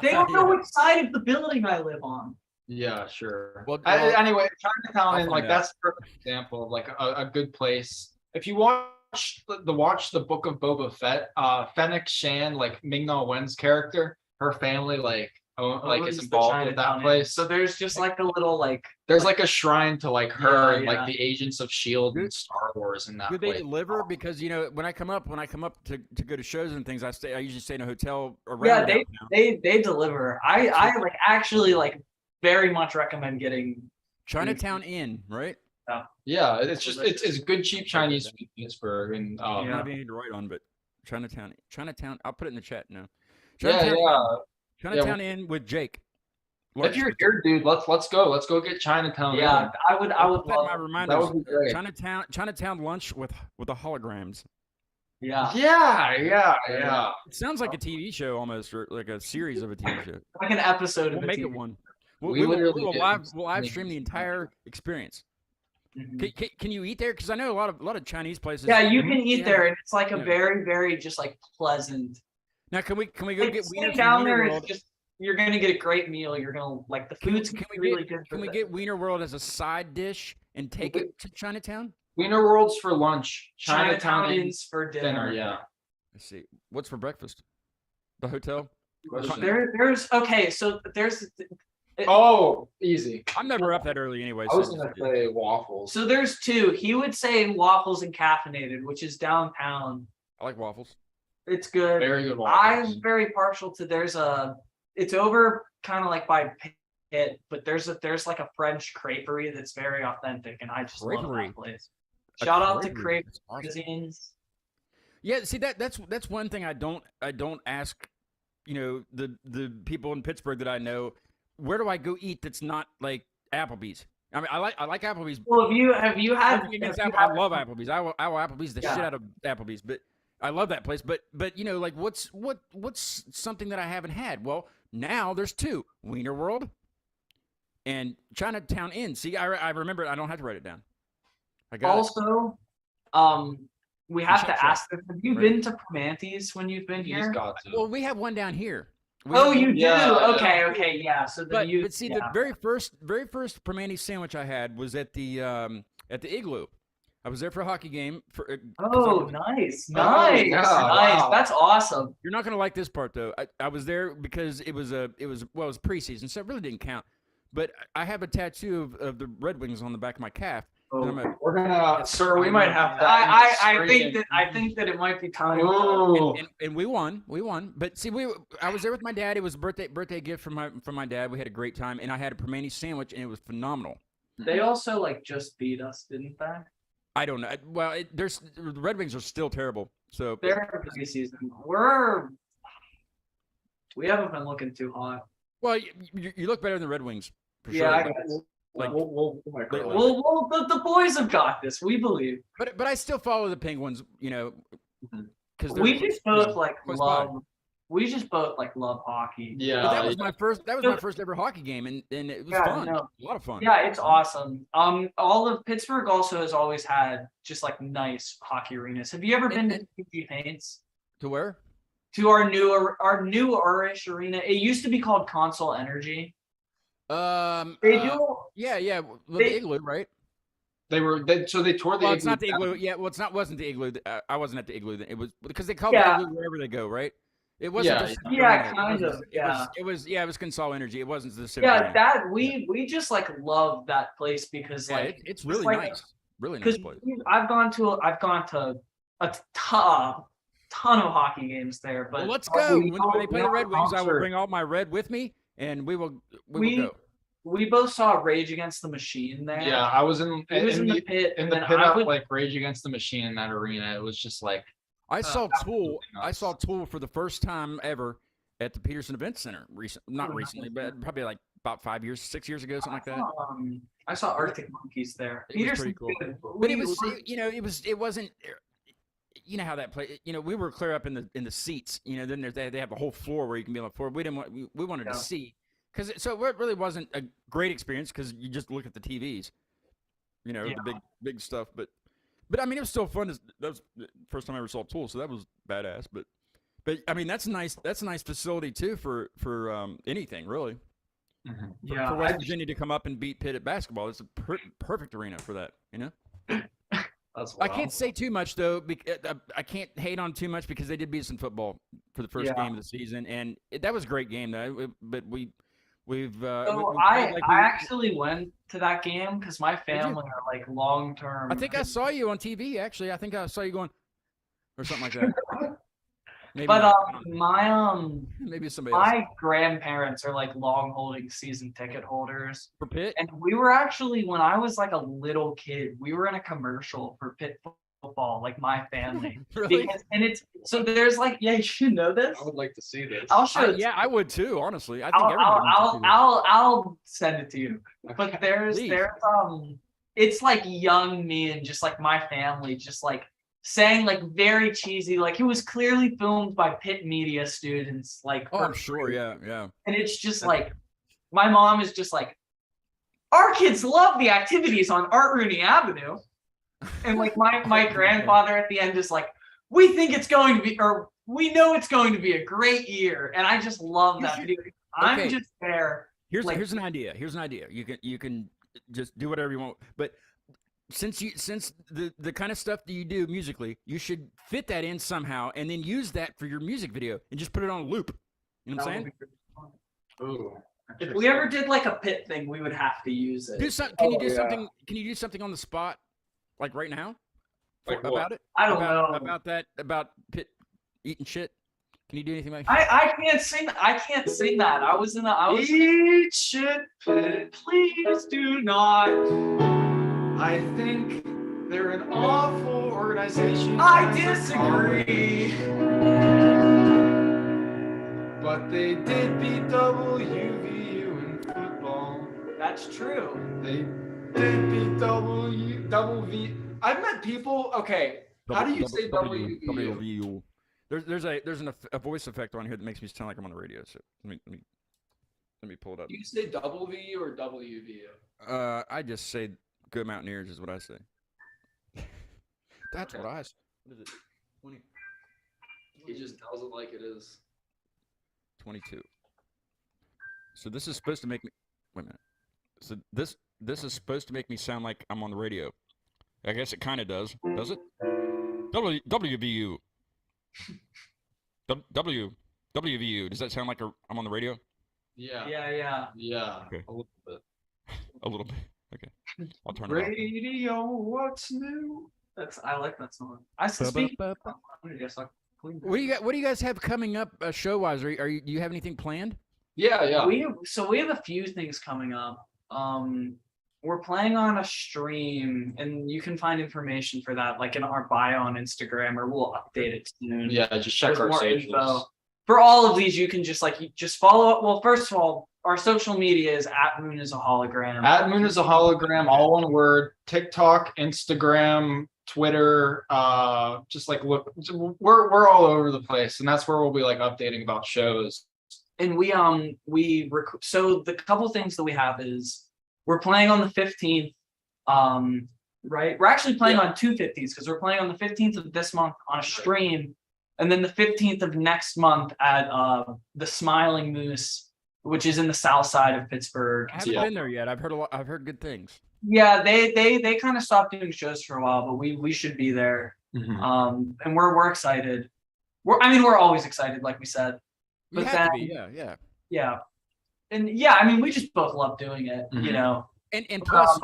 They don't know which side of the building I live on. Yeah, sure. Well, anyway, Chinatown, and find like out. that's a perfect example of like a good place. If you watch the Book of Boba Fett, Fennec Shan, like Ming-Na Wen's character, her family is the involved with that Chinatown Inn. place. So there's just like a little like. There's like a shrine to like her Yeah, and yeah. like the Agents of Shield and Star Wars in that Do they place. deliver? Because when I come up to go to shows and things, I usually stay in a hotel around. Yeah, downtown. they deliver. I like actually like very much recommend getting. Chinatown Inn, right? Yeah, it's good cheap Chinese food in Pittsburgh and I'm Yeah. not being to write on, but Chinatown. I'll put it in the chat now. yeah. Chinatown Inn with Jake. If you're here, dude, let's go get Chinatown. Yeah, I would I'll put that in love. my reminders. That would be great. Chinatown lunch with the holograms. Yeah, Yeah. It sounds like a TV show almost, or like a series of a TV show. like an episode We'll of a make it TV. one. We literally We'll did. live stream the entire experience. Mhm. Can you eat there? Because I know a lot of Chinese places. Yeah, you can eat Yeah. there, and it's like a Yeah. very, very just like pleasant. Now can we go Like, get sitting wiener down from there Wiener is World? just you're gonna get a great meal. You're gonna like the food's Can we really get good. can we get Wiener World as a side dish and take it to Chinatown? Wiener Worlds for lunch. Chinatown Inn's Inns for dinner. dinner? Yeah. Let's see. What's for breakfast? The hotel? There's okay. So there's Oh, easy. I'm never up that early anyway. I was so- gonna say waffles. so there's two. He would say waffles and caffeinated, which is downtown. I like waffles. It's good. Very good waffles. I'm very partial to it's over kind of like by Pitt, but there's like a French creperie that's very authentic, and I just love Creperie? that place. A Shout out to creperie. Crepe That's awesome. Cuisines. Yeah, see that's one thing I don't ask, the people in Pittsburgh that I know, where do I go eat that's not like Applebee's? I mean, I like Applebee's. Well, have you had? Nothing against have you I had- love Applebee's. I will Applebee's the Yeah. shit out of Applebee's, but I love that place. But like what's something that I haven't had? Well, now there's two: Wiener World and Chinatown Inn. See, I remember. I don't have to write it down. I got it. Also, we have Check to ask them. Have you Right. been to Primanti's when you've been He's here? got to. Well, we have one down here. We Oh, have- you do? Yeah, Okay, yeah. So then But see, the very first Primanti sandwich I had was at the Igloo. I was there for a hockey game. Oh, nice, Oh, nice, yeah, nice. wow. That's awesome. You're not gonna like this part though. I was there because it was preseason, so it really didn't count. But I have a tattoo of the Red Wings on the back of my calf. And I'm a- We're gonna, sir. We might have that. I think that it might be time. Ooh. and we won. But see, I was there with my dad. It was a birthday gift from my dad. We had a great time, and I had a Primanti sandwich, and it was phenomenal. They also like just beat us, didn't they? I don't know. The Red Wings are still terrible. So They're preseason. We haven't been looking too hot. well, you look better than the Red Wings. For Yeah, I sure. guess. Like- we'll Lately. Well, the boys have got this. We believe. But I still follow the Penguins. Because We just both close by. love. We just both love hockey. Yeah. But that was my first. That was my first ever hockey game, and it was Yeah, fun. no. A lot of fun. Yeah, it's awesome. All of Pittsburgh also has always had just like nice hockey arenas. Have you ever been to PG Paints? To where? To our newer-ish arena. It used to be called Console Energy. They do. Yeah. The They- Igloo, right? They tore the. Well, it's not the down. Igloo. Yeah, well, wasn't the Igloo. I wasn't at the Igloo. It was because they called Yeah. the Igloo wherever they go, right? It wasn't. Yeah. just Yeah, arena. kind It was- of, yeah. It was Consol Energy. It wasn't the Civic Yeah, Arena. that we just like love that place because Yeah, like it's really like- nice. Really nice because place. I've gone to a ton of hockey games there, but Well, let's go. When they play the Red Wings, I will concert. bring all my red with me, and we will We- go. we both saw Rage Against the Machine there. Yeah, I was in It was in the pit. in and the then pit I up would, like Rage Against the Machine in that arena. It was just like I saw Tool. absolutely I nuts. saw Tool for the first time ever at the Peterson Event Center. Not Oh, recently, nice. but probably like about 5 years, 6 years ago, something like that. I saw Arctic Monkeys there. It was pretty Peterson's cool. good, But it we- was, it wasn't. You know how that play. We were clear up in the seats. Then they have a whole floor where you can be on the floor. We didn't want. We wanted to Yeah. see so it really wasn't a great experience because you just look at the TVs. Yeah. The big stuff. But I mean, it was still fun. That was the first time I ever saw Tool, so that was badass. But I mean, that's nice. That's a nice facility too for anything really. Yeah, For West Virginia to come up and beat Pitt at basketball, it's a perfect arena for that. that's I can't say too much though. I can't hate on too much because they did beat us in football for the first Yeah. game of the season, and that was a great game. Though. But we've. So we I played like I actually went to that game because my you? family are like long term. I think I saw you on TV. Actually, I think I saw you going or something like that. Maybe But not. I don't know. my Maybe it's somebody else my grandparents are like long holding season ticket holders. for Pitt. And we were actually, when I was like a little kid, we were in a commercial for Pitt football, like my family. Really? And it's so there's like, yeah, you should know this. I would like to see this. I'll show it. Yeah, I would too. Honestly, I think I'll, everybody I'll, needs to I'll, see this. I'll send it to you. But there's Please. it's like young me and just like my family, just like saying like very cheesy, like it was clearly filmed by Pitt media students, like Oh, for I'm sure. free. Yeah. And it's just like, my mom is just like, our kids love the activities on Art Rooney Avenue. And like my grandfather at the end is like, we think it's going to be, or we know it's going to be a great year. And I just love that video. I'm Okay. just there. Here's Like- an idea. You can just do whatever you want. But since the kind of stuff that you do musically, you should fit that in somehow and then use that for your music video and just put it on loop. You know what I'm saying? Ooh. If we ever did like a Pitt thing, we would have to use it. Do some, can you do yeah. something? Can you do something on the spot, like right now, Like what? about it? I don't about know. about Pitt eating shit. Can you do anything like? I can't sing. I can't sing that. I was Eat shit, Pitt, please do not. I think they're an awful organization. I as a college, disagree. But they did beat WVU in football. That's true. They did beat double V. I've met people. Okay, how do you say WVU? WVU. There's a voice effect on here that makes me sound like I'm on the radio. So let me pull it up. Do you say double VU or WVU? I just say "Go Mountaineers" is what I say. That's Okay. what I say. What is it? 20, He just tells it like it is. 22. So this is supposed to make me. Wait a minute. So this is supposed to make me sound like I'm on the radio. I guess it kind of does it? WVU. WVU. Does that sound like I'm on the radio? Yeah. Yeah. Yeah. Okay. A little bit. A little bit. Okay. I'll turn it off. Radio, what's new? I like that song. I speak. What do you guys have coming up show wise? Do you have anything planned? Yeah. We have a few things coming up. We're playing on a stream, and you can find information for that like in our bio on Instagram, or we'll update it soon. Yeah, just check There's our more socials. info. For all of these, you can just follow up. Well, first of all, our social media is at Moon Is A Hologram. At Moon Is A Hologram, all one word. TikTok, Instagram, Twitter. Just like look, we're all over the place, and that's where we'll be like updating about shows. And so the couple things that we have is we're playing on the 15th. Right, we're actually playing on 250s because we're playing on the 15th of this month on a stream, and then the 15th of next month at the Smiling Moose, which is in the south side of Pittsburgh. I haven't been there yet. I've heard good things. Yeah, they kind of stopped doing shows for a while, but we should be there. And we're excited. We're always excited, like we said. You But have to then- be, yeah. Yeah. And yeah, we just both love doing it, you know. And plus,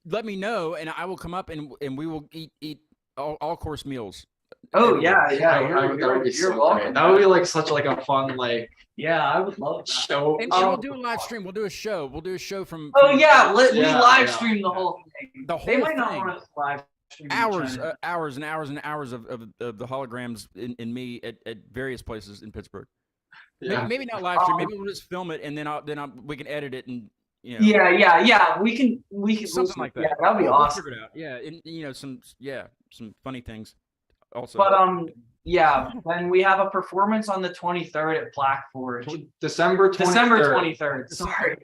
let me know, and I will come up and we will eat all course meals Oh yeah, yeah. That would be You're so welcome. great. That would be like such like a fun like Yeah, I would love that. show. And we'll do a live stream. We'll do a show. We'll do a show from. Oh yeah, we Yeah, live yeah. stream the whole thing. The They whole might not thing. want us to live stream in Hours, China. hours and hours and hours of the holograms in me at various places in Pittsburgh. Yeah. Maybe not live stream. Maybe we'll just film it and then we can edit it and Yeah. We can something like that. Yeah, that'd be We'll awesome. figure it out. Yeah, and some funny things also. But yeah. Then we have a performance on the 23rd at Black Forge. December 23rd. December 23rd. Sorry.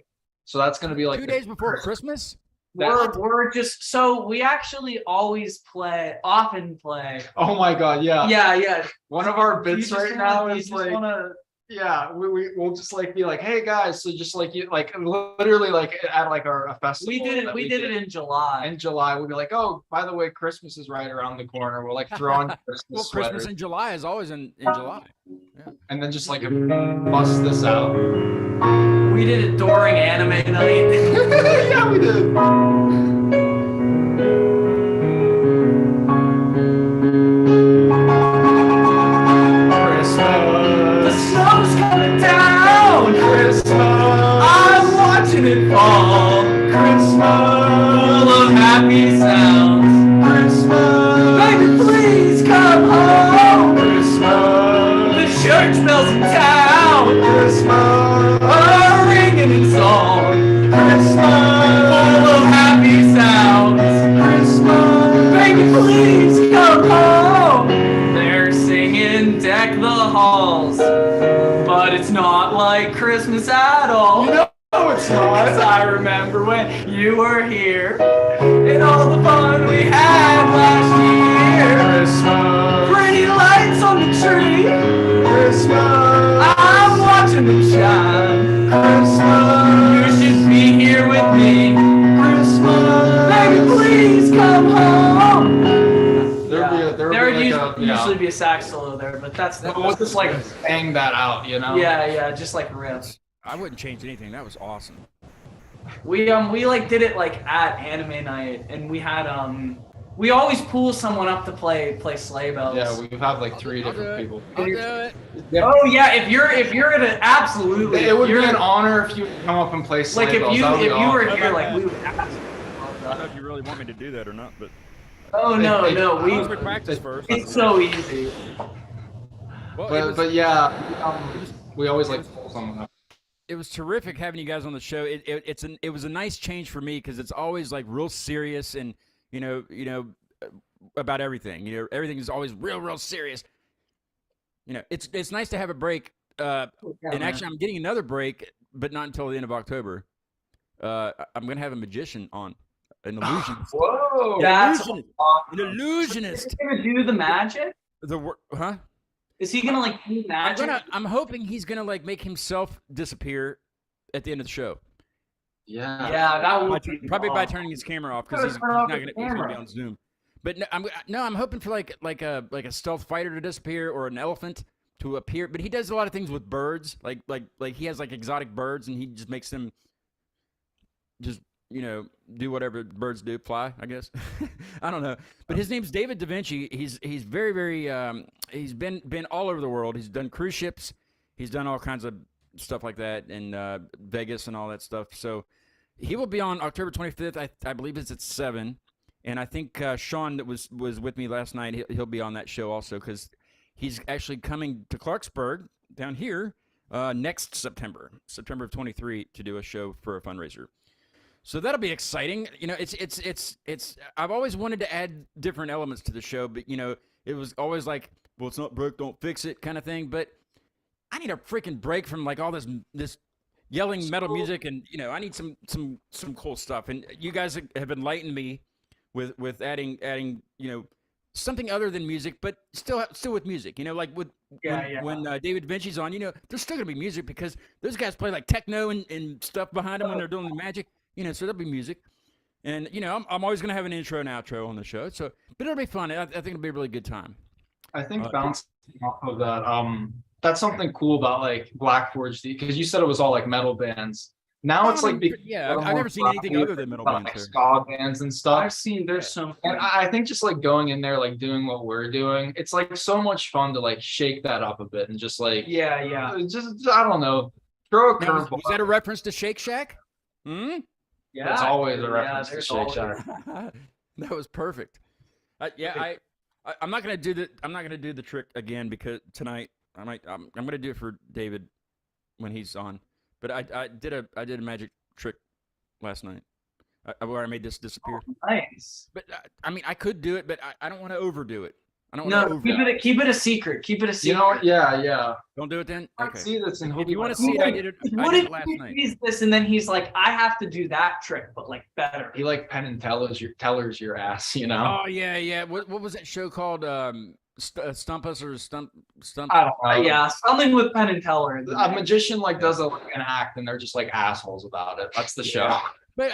So that's gonna be like 2 days before Christmas. We're just so we actually often play. Oh my god, yeah. Yeah. One of our You bits just right now wanna- you is just like wanna- yeah, we'll just like be like, hey guys, so just like you like literally like at like a festival. we did it in July. in July. We'll be like, oh, by the way, Christmas is right around the corner. We'll like throw on Christmas Well, sweaters Christmas in July is always in July. and then just like bust this out. We did it during anime night. Yeah, we did. The snow's coming down. Christmas. I'm watching it fall. Christmas. Full of happy sounds. Christmas. Baby, please come home. Christmas. The church bells in town Christmas. are ringing in song. Christmas. Full of happy sounds. Christmas. Baby, please come home. They're singing Deck the Halls, but it's not like Christmas at all. No, it's not. I remember when you were here and all the fun we had last year. Christmas. Pretty lights on the tree, Christmas. I'm watching them shine. Christmas. You should be here with me. Christmas. Baby, please come home. There would usually be a sax solo there, but that's We'll just like bang that out, you know? yeah, just like a riff. I wouldn't change anything. That was awesome. We like did it like at anime night, and we had we always pull someone up to play sleigh bells. Yeah, we've had like 3 I'll different do people. I'll do it. Oh yeah, if you're at an absolutely, It would be you're an honor if you would come up and play sleigh like if bells. you That would be were awesome. here, like we would absolutely love I don't know that. if you really want me to do that or not, but Oh no, we practice first. it's so easy. Well, But yeah, we always like to pull someone up. it was terrific having you guys on the show. It was a nice change for me because it's always like real serious and you know about everything. You know, everything is always real serious. You know, it's nice to have a break. And actually, I'm getting another break, but not until the end of October. I'm gonna have a magician on, an illusionist. Whoa! That's An awesome. illusionist. Is he gonna do the magic? Huh? Is he gonna like do magic? I'm hoping he's gonna like make himself disappear at the end of the show. Yeah. Yeah, that would be Probably by awesome. turning his camera off because Gotta he's turn not off gonna the he's gonna be camera. on Zoom. But I'm hoping for like a stealth fighter to disappear or an elephant to appear. But he does a lot of things with birds, like he has like exotic birds and he just makes them just do whatever birds do, fly, I guess. I don't know. But his name's David Da Vinci. He's very he's been all over the world. He's done cruise ships. He's done all kinds of stuff like that in Vegas and all that stuff. So he will be on October 25th. I believe it's at 7. And I think Sean that was with me last night, he'll be on that show also because he's actually coming to Clarksburg down here next September of 23 to do a show for a fundraiser. So that'll be exciting. You know, it's I've always wanted to add different elements to the show, but it was always like, well, it's not broke, don't fix it kind of thing. But I need a freaking break from like all this yelling metal music, and I need some cool stuff. And you guys have enlightened me with adding something other than music, but still with music. Like when David Vinci's on, there's still gonna be music because those guys play like techno and stuff behind them when they're doing the magic. So there'll be music, and I'm always gonna have an intro and outro on the show. So, but it'll be fun. I think it'll be a really good time. I think bouncing off of that, that's something cool about like Black Forge, because you said it was all like metal bands. Now it's like yeah, I've never seen anything other than metal bands like there. ska bands and stuff. I've seen there's some. And I think just like going in there, like doing what we're doing, it's like so much fun to like shake that up a bit and just like Yeah. just I don't know, throw a Now, was curveball. that a reference to Shake Shack? Hmm? Yeah. It's always a Yeah, reference to there's Shake always- Shack. That was perfect. I'm not gonna do the trick again because tonight I'm gonna do it for David when he's on. But I did a magic trick last night where I made this disappear. Nice. But I mean I could do it, but I don't want to overdo it. I don't want to No, keep it a secret. Keep it a secret. You know what? Yeah. Don't do it then. I Okay. see this, and If he'll you be want like, to see it, I did it What if last he night. sees this and then he's like, I have to do that trick, but like better. he like Penn and Teller's your ass, you know? Oh yeah. What was that show called? Stump Us or Stump? I don't know. Yeah, something with Penn and Teller. A magician like does an act, and they're just like assholes about it. That's the show. But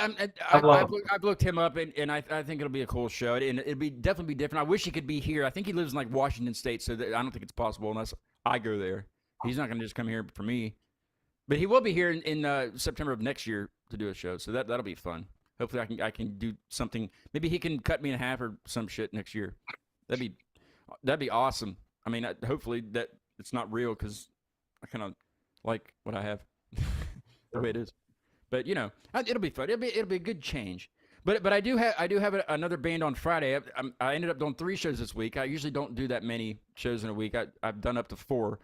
love I've looked him up, and I think it'll be a cool show, and it'd be definitely be different. I wish he could be here. I think he lives in like Washington State, so I don't think it's possible unless I go there. He's not gonna just come here for me, but he will be here in September of next year to do a show, so that'll be fun. Hopefully, I can do something. Maybe he can cut me in half or some shit next year. That'd be awesome. I mean, hopefully that it's not real because I kind of like what I have the way it is. But you know, it'll be fun. It'll be a good change. But I do have another band on Friday. I ended up doing 3 shows this week. I usually don't do that many shows in a week. I've done up to 4.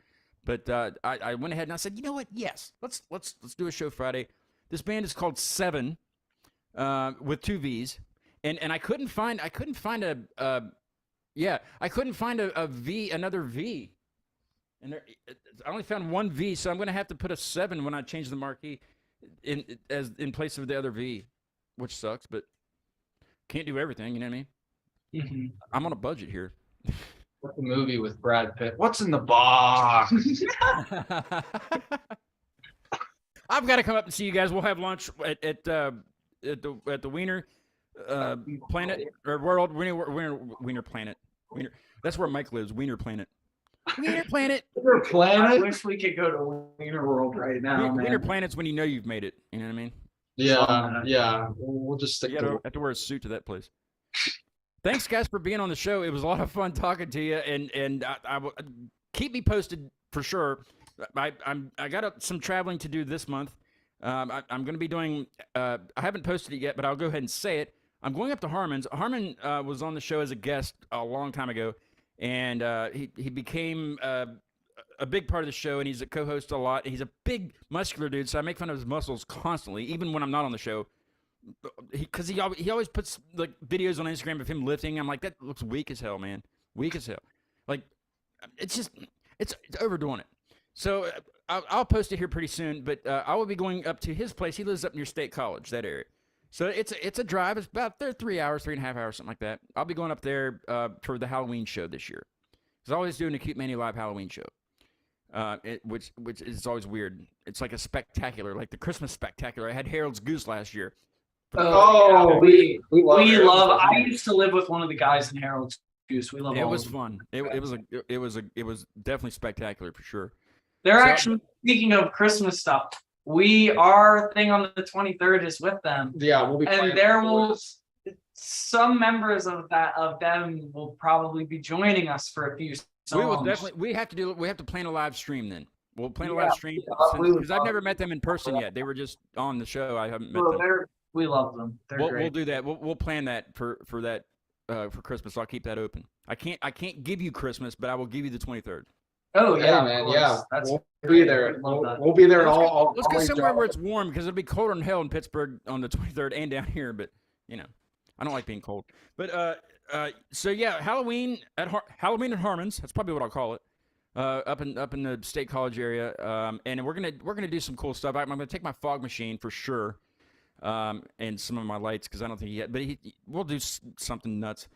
But I went ahead and I said, you know what? Yes, let's do a show Friday. This band is called Seven, with 2 V's, and I couldn't find a V, another V, and I only found 1 V, so I'm gonna have to put a 7 when I change the marquee in place of the other V, which sucks, but can't do everything. You know what I mean? Mhm. I'm on a budget here. What's the movie with Brad Pitt? What's in the box? I've got to come up and see you guys. We'll have lunch at the Wiener Planet or World Wiener Planet. Wiener. That's where Mike lives. Wiener Planet. Wiener Planet. Your I planet? wish we could go to Wiener World right now. Wiener Man. Planet's when you know you've made it. You know what I mean? Yeah. We'll just stick You to have to wear a suit to that place. Thanks, guys, for being on the show. It was a lot of fun talking to you, and I will keep me posted for sure. I got some traveling to do this month. I'm going to be doing. I haven't posted it yet, but I'll go ahead and say it. I'm going up to Harmon's. Harmon was on the show as a guest a long time ago, and he became a big part of the show, and he's a co-host a lot. He's a big, muscular dude, so I make fun of his muscles constantly, even when I'm not on the show. Because he always puts like videos on Instagram of him lifting. I'm like, that looks weak as hell, man. Weak as hell. Like, it's overdoing it. So I'll post it here pretty soon. But I will be going up to his place. He lives up near State College, that area. So it's a drive. It's about 3 hours, 3.5 hours, something like that. I'll be going up there for the Halloween show this year. Because I always do an Acute Mania Live Halloween show. Which is always weird. It's like a spectacular, like the Christmas spectacular. I had Harold's Goose last year. Oh, we love love. I used to live with one of the guys in Harold's Goose. We love. It all was of them. fun. It was definitely spectacular for sure. They're So- actually speaking of Christmas stuff. Our thing on the 23rd is with them, Yeah, we'll be playing and there will some members of them will probably be joining us for a few songs. We have to plan a live stream then. We'll plan a Yeah, live stream we would because I've love never to. met them in person yet. They were just on the show. I haven't met Well, them. we love them. They're We'll great. do that. We'll plan that for that for Christmas. I'll keep that open. I can't give you Christmas, but I will give you the 23rd. Oh Yeah, yeah, man. of Yeah, course. That's we'll be there. Love that. We'll be there all. Let's go all somewhere job. where it's warm because it'll be colder than hell in Pittsburgh on the 23rd and down here. But you know, I don't like being cold. But so yeah, Halloween at Harmon's. That's probably what I'll call it. Up in the State College area. And we're gonna do some cool stuff. I'm gonna take my fog machine for sure. And some of my lights because I don't think he had, but we'll do something nuts.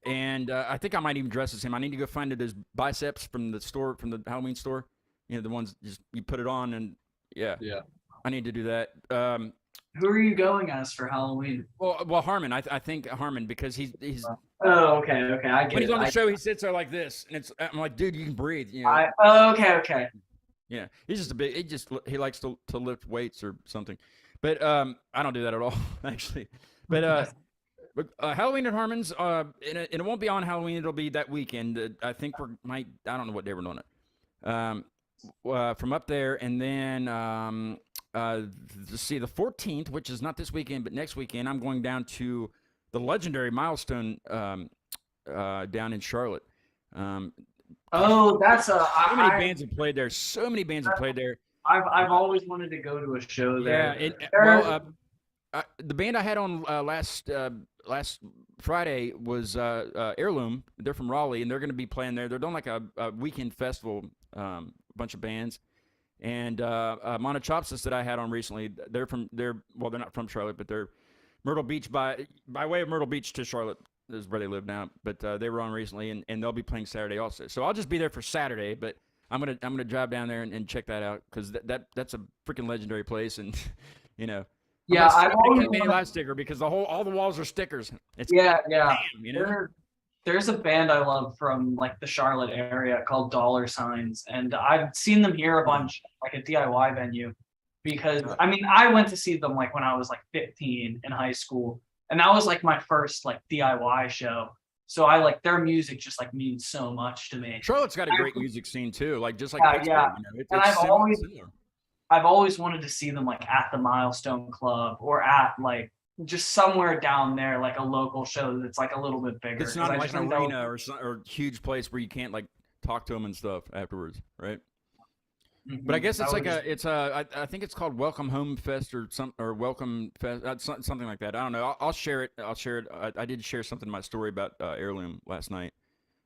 And I think I might even dress as him. I need to go find those biceps from the Halloween store. You know, the ones just you put it on and yeah. I need to do that. Who are you going as for Halloween? Well, Harmon. I think Harmon because he's Oh, okay. I get when he's it. on the show he sits there like this, and I'm like, dude, you can breathe. You know? Okay. Yeah, he's just a big. He likes to lift weights or something, but I don't do that at all actually. But Halloween at Harmon's, and it won't be on Halloween. It'll be that weekend. I think I don't know what day we're doing it. From up there, and then let's see, the 14th, which is not this weekend, but next weekend, I'm going down to the legendary Milestone down in Charlotte. Oh, that's so many bands have played there. So many bands have played there. I've always wanted to go to a show there. Yeah, the band I had on last Friday was Heirloom. They're from Raleigh, and they're going to be playing there. They're doing like a weekend festival, bunch of bands. And Monochopsis that I had on recently, they're not from Charlotte, but they're Myrtle Beach by way of Myrtle Beach to Charlotte is where they live now. But they were on recently, and they'll be playing Saturday also. So I'll just be there for Saturday, but I'm gonna drive down there and check that out because that's a freaking legendary place, and you know. Yeah, I've always made a live sticker because all the walls are stickers. It's yeah. Damn, you know? There's a band I love from like the Charlotte area called Dollar Signs, and I've seen them here a bunch, like a DIY venue, because I mean I went to see them like when I was like 15 in high school, and that was like my first like DIY show. So I like their music just like means so much to me. Charlotte's got a great music scene too, like just like Pittsburgh, you know? And I've always wanted to see them like at the Milestone Club or at like just somewhere down there, like a local show that's like a little bit bigger. It's not like an arena or huge place where you can't like talk to them and stuff afterwards, right? Mm-hmm. But I guess it's I think it's called Welcome Home Fest or Welcome Fest, something like that. I don't know. I'll share it. I did share something in my story about Heirloom last night,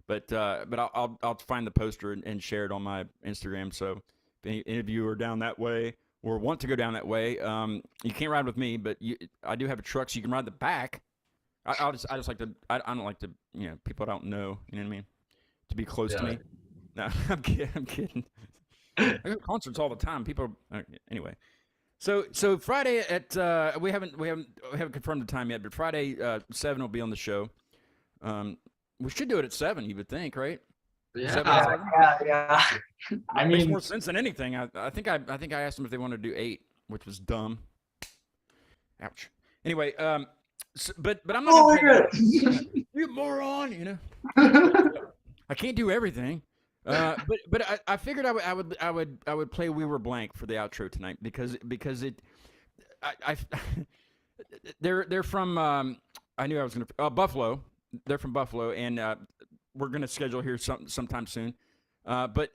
but I'll find the poster and share it on my Instagram. So if any of you are down that way or want to go down that way, you can't ride with me, but I do have a truck, so you can ride the back. I just like to. I don't like to. You know, people I don't know. You know what I mean? To be close to me. No, I'm kidding. I go to concerts all the time. People. Anyway, so Friday at we haven't confirmed the time yet, but Friday 7 will be on the show. We should do it at 7. You would think, right? Yeah. Yeah. I mean, makes more sense than anything. I think I asked them if they wanted to do 8, which was dumb. Ouch. Anyway, but I'm not. You moron, you know. I can't do everything. But I figured I would play We Were Blank for the outro tonight because they're from I knew I was gonna Buffalo. They're from Buffalo, and we're gonna schedule here sometime soon. But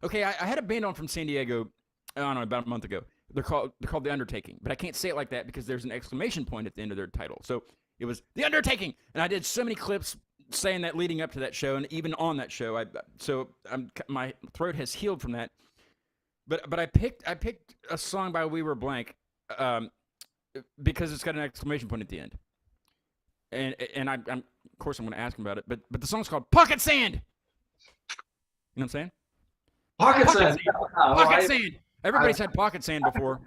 okay, I had a band on from San Diego, I don't know, about a month ago. They're called The Undertaking, but I can't say it like that because there's an exclamation point at the end of their title. So it was The Undertaking, and I did so many clips saying that leading up to that show, and even on that show. My throat has healed from that. But I picked a song by We Were Blank because it's got an exclamation point at the end. And I'm of course I'm going to ask him about it, but the song's called Pocket Sand. You know what I'm saying? Pocket Sand. Pocket Sand. Everybody's had Pocket Sand before.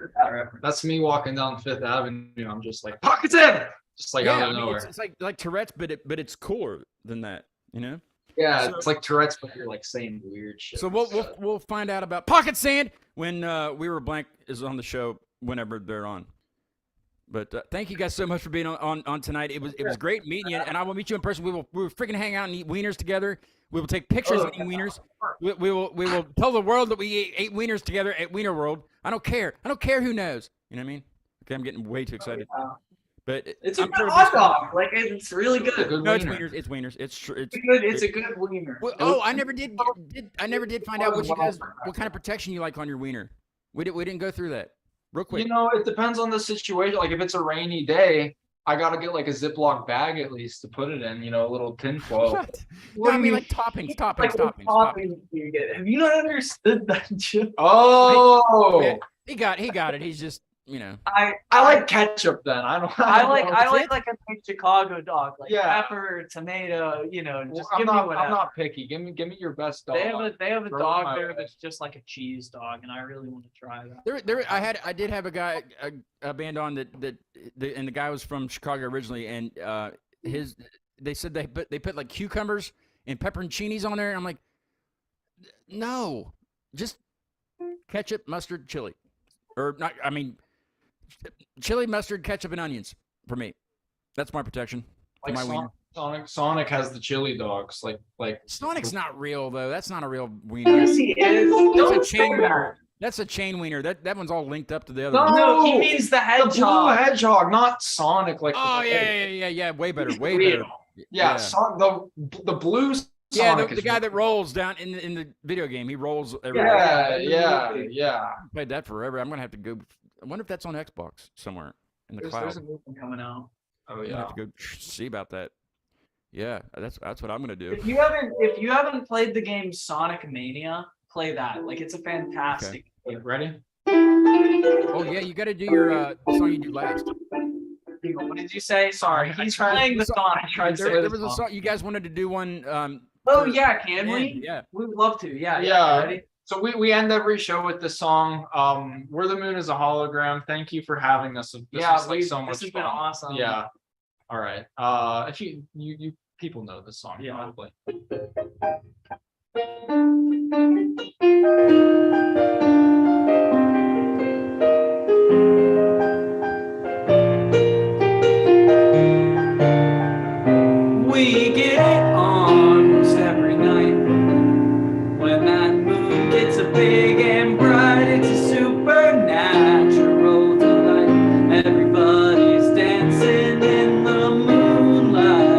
That's me walking down Fifth Avenue. I'm just like Pocket Sand. Just like out of nowhere. It's like Tourette's, but it's cooler than that, you know? Yeah, it's like Tourette's, but you're like saying weird shit. So we'll find out about Pocket Sand when We Were Blank is on the show whenever they're on. But thank you guys so much for being on tonight. It was great meeting you, and I will meet you in person. We will freaking hang out and eat wieners together. We will take pictures of eating wieners. We will tell the world that we ate wieners together at Wiener World. I don't care. I don't care who knows. You know what I mean? Okay, I'm getting way too excited. But it's a good hot dog. Like it's really good. No, it's wieners. It's wieners. It's good. It's a good wiener. Oh, I never did find out what kind of protection you like on your wiener. We didn't go through that. Real quick. You know, it depends on the situation. Like if it's a rainy day, I gotta get like a Ziploc bag at least to put it in. You know, a little tin foil. What? No, I mean like toppings. You get. Have you not understood that shit? Oh, yeah, he got it. He's just, you know. I like ketchup then. I like like a big Chicago dog, like pepper, tomato. You know, just give me whatever. I'm not picky. Give me your best dog. They have a dog there that's just like a cheese dog, and I really want to try that. I did have a guy, a band on and the guy was from Chicago originally, and they said they put like cucumbers and pepperoncinis on there, and I'm like, no, just ketchup, mustard, chili, or not. I mean, chili, mustard, ketchup, and onions for me. That's my protection. For Like my wiener. Sonic has the chili dogs. Like Sonic's not real though. That's not a real wiener. Yes, he is. That's Don't a chain say wiener. That's a chain wiener. That one's all linked up to the other No, one. No, he means the the blue hedgehog. hedgehog, not Sonic. Like Oh the, yeah. Way better. Way Real. better. yeah. the blue Yeah, Sonic the is guy that real. rolls down in the video game. He rolls everywhere. Yeah. Played that forever. I'm gonna have to go. I wonder if that's on Xbox somewhere in the There's cloud. a new one coming out. Oh I'm gonna yeah. have to go see about that. Yeah, that's what I'm gonna do. If you haven't played the game Sonic Mania, play that. Like it's a fantastic. Wait, ready? Oh yeah, you got to do your song you do last. What did you say? Sorry, I he's tried- playing the Sonic. There was a song you guys wanted to do one. Oh for- yeah, can we? Yeah. We would love to. Yeah. Yeah. Ready? So we end every show with this song. Where the Moon Is A Hologram. Thank you for having us. This was like so much this has fun. been awesome. Yeah. All right. If you people know this song Yeah. probably. We get it almost every night. When that moon gets a big and bright, it's a supernatural delight. Everybody's dancing in the moonlight.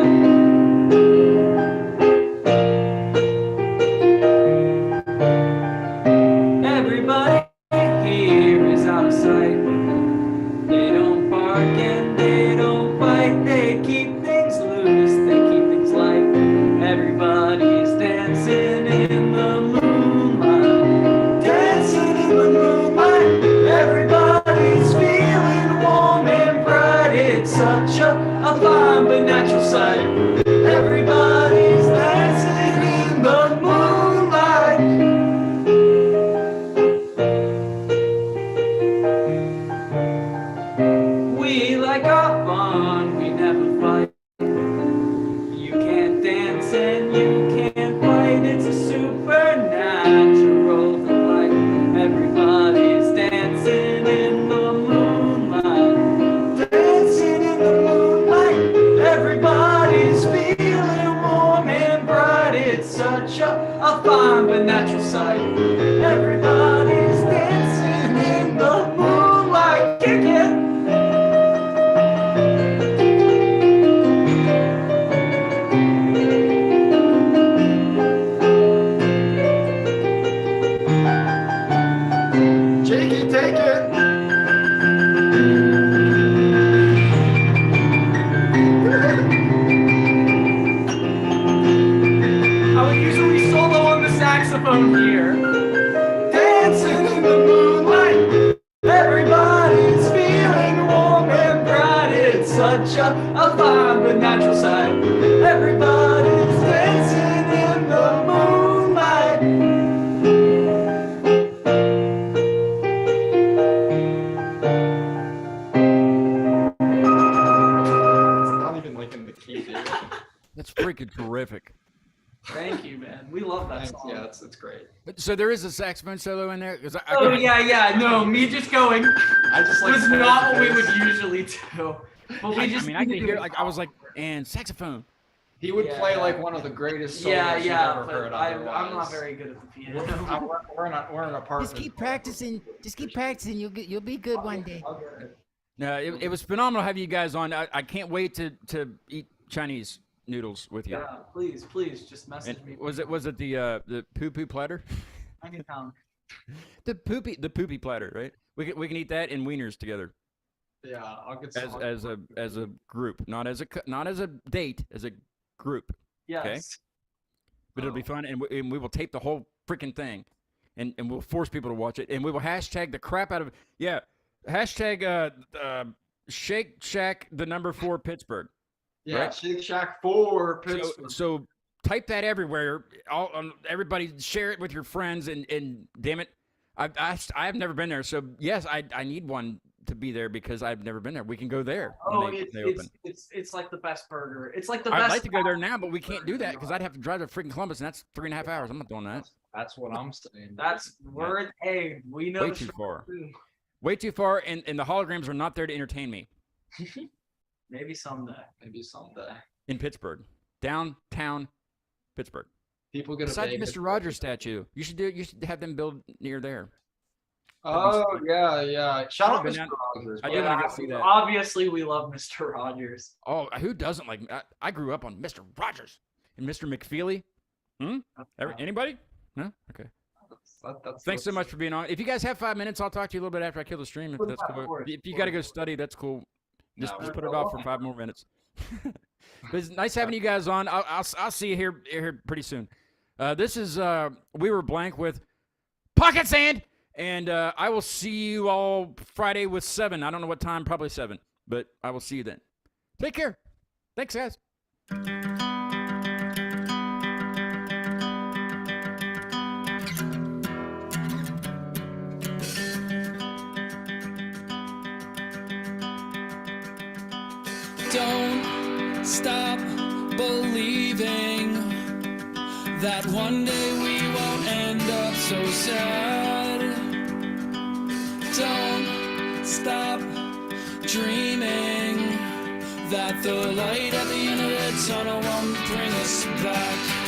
Everybody here is out of sight. They don't bark and they don't bite. They keep things loose, they keep things light. Everybody's dancing in the moonlight. Dancing in the moonlight. Everybody's feeling warm and bright. It's such a fine but natural sight. Everybody's dancing in the moonlight. We like our fun, we never fight. You can't dance and you can't fight. It's a supernatural delight. Everybody's dancing in the moonlight. Dancing in the moonlight. Everybody's feeling warm and bright. It's such a fine but natural sight. Everybody's dancing in the moonlight. Kick it. Jakey, take it. I would usually solo on the saxophone here. Dancing in the moonlight. Everybody's feeling warm and bright. It's such a fine but natural sight. Everybody's dancing in the moonlight. It's not even like in the key, dude. That's freaking terrific. Thank you, man. We love that Thanks. song. Yeah, it's great. So there is a saxophone solo in there. 'Cause I Oh yeah. No, me just going I just like was playing not what we bass. would usually do. But we I just. mean, I could hear like I was like, and saxophone. He would Yeah. play like one of the greatest solos Yeah, you've yeah. ever heard. But I'm otherwise. not very good at the piano. We're in an apartment. Just keep practicing. Just keep practicing. You'll be good one day. I'll get it. No, it was phenomenal having you guys on. I can't wait to eat Chinese noodles with you. Yeah, please, just message And me. was it the poo poo platter? I can count. The poopy platter, right? We can eat that and wieners together Yeah, I'll get some. as a group, not as a date, as a group. Yes. But it'll be fun, and we will tape the whole freaking thing, and we'll force people to watch it, and we will hashtag the crap out of it. Yeah, hashtag Shake Shack the number 4 Pittsburgh. Yeah, right? Shake Shack 4 Pittsburgh. So type that everywhere. Everybody share it with your friends, and damn it, I've never been there. So yes, I need one to be there because I've never been there. We can go there Oh, when they open. it's like the best burger. It's like the I'd best. like to go there now, but we can't do that because I'd have to drive to freaking Columbus, and that's 3.5 hours. I'm not doing that. That's what I'm saying. That's word. Hey, we know Way the too struggle far. too. Way too far, and the holograms are not there to entertain me Maybe someday. Maybe someday. in Pittsburgh, downtown Pittsburgh. People get a Besides the big- Mr. Rogers statue, you should have them build near there. Oh yeah. Shout out Been Mr. down- Rogers. I but- do want to go see that. Obviously, we love Mr. Rogers. Oh, who doesn't like? I grew up on Mr. Rogers and Mr. McFeely. Anybody? No. Okay. Thanks so much for being on. If you guys have 5 minutes, I'll talk to you a little bit after I kill the stream. If that's cool. If you got to go study, that's cool. Just put it off for 5 more minutes. But it's nice having you guys on. I'll see you here pretty soon. This is We Were Blank with Pocket Sand, and I will see you all Friday with 7. I don't know what time, probably 7, but I will see you then. Take care. Thanks, guys. Don't stop believing that one day we won't end up so sad. Don't stop dreaming that the light at the end of the tunnel won't bring us back.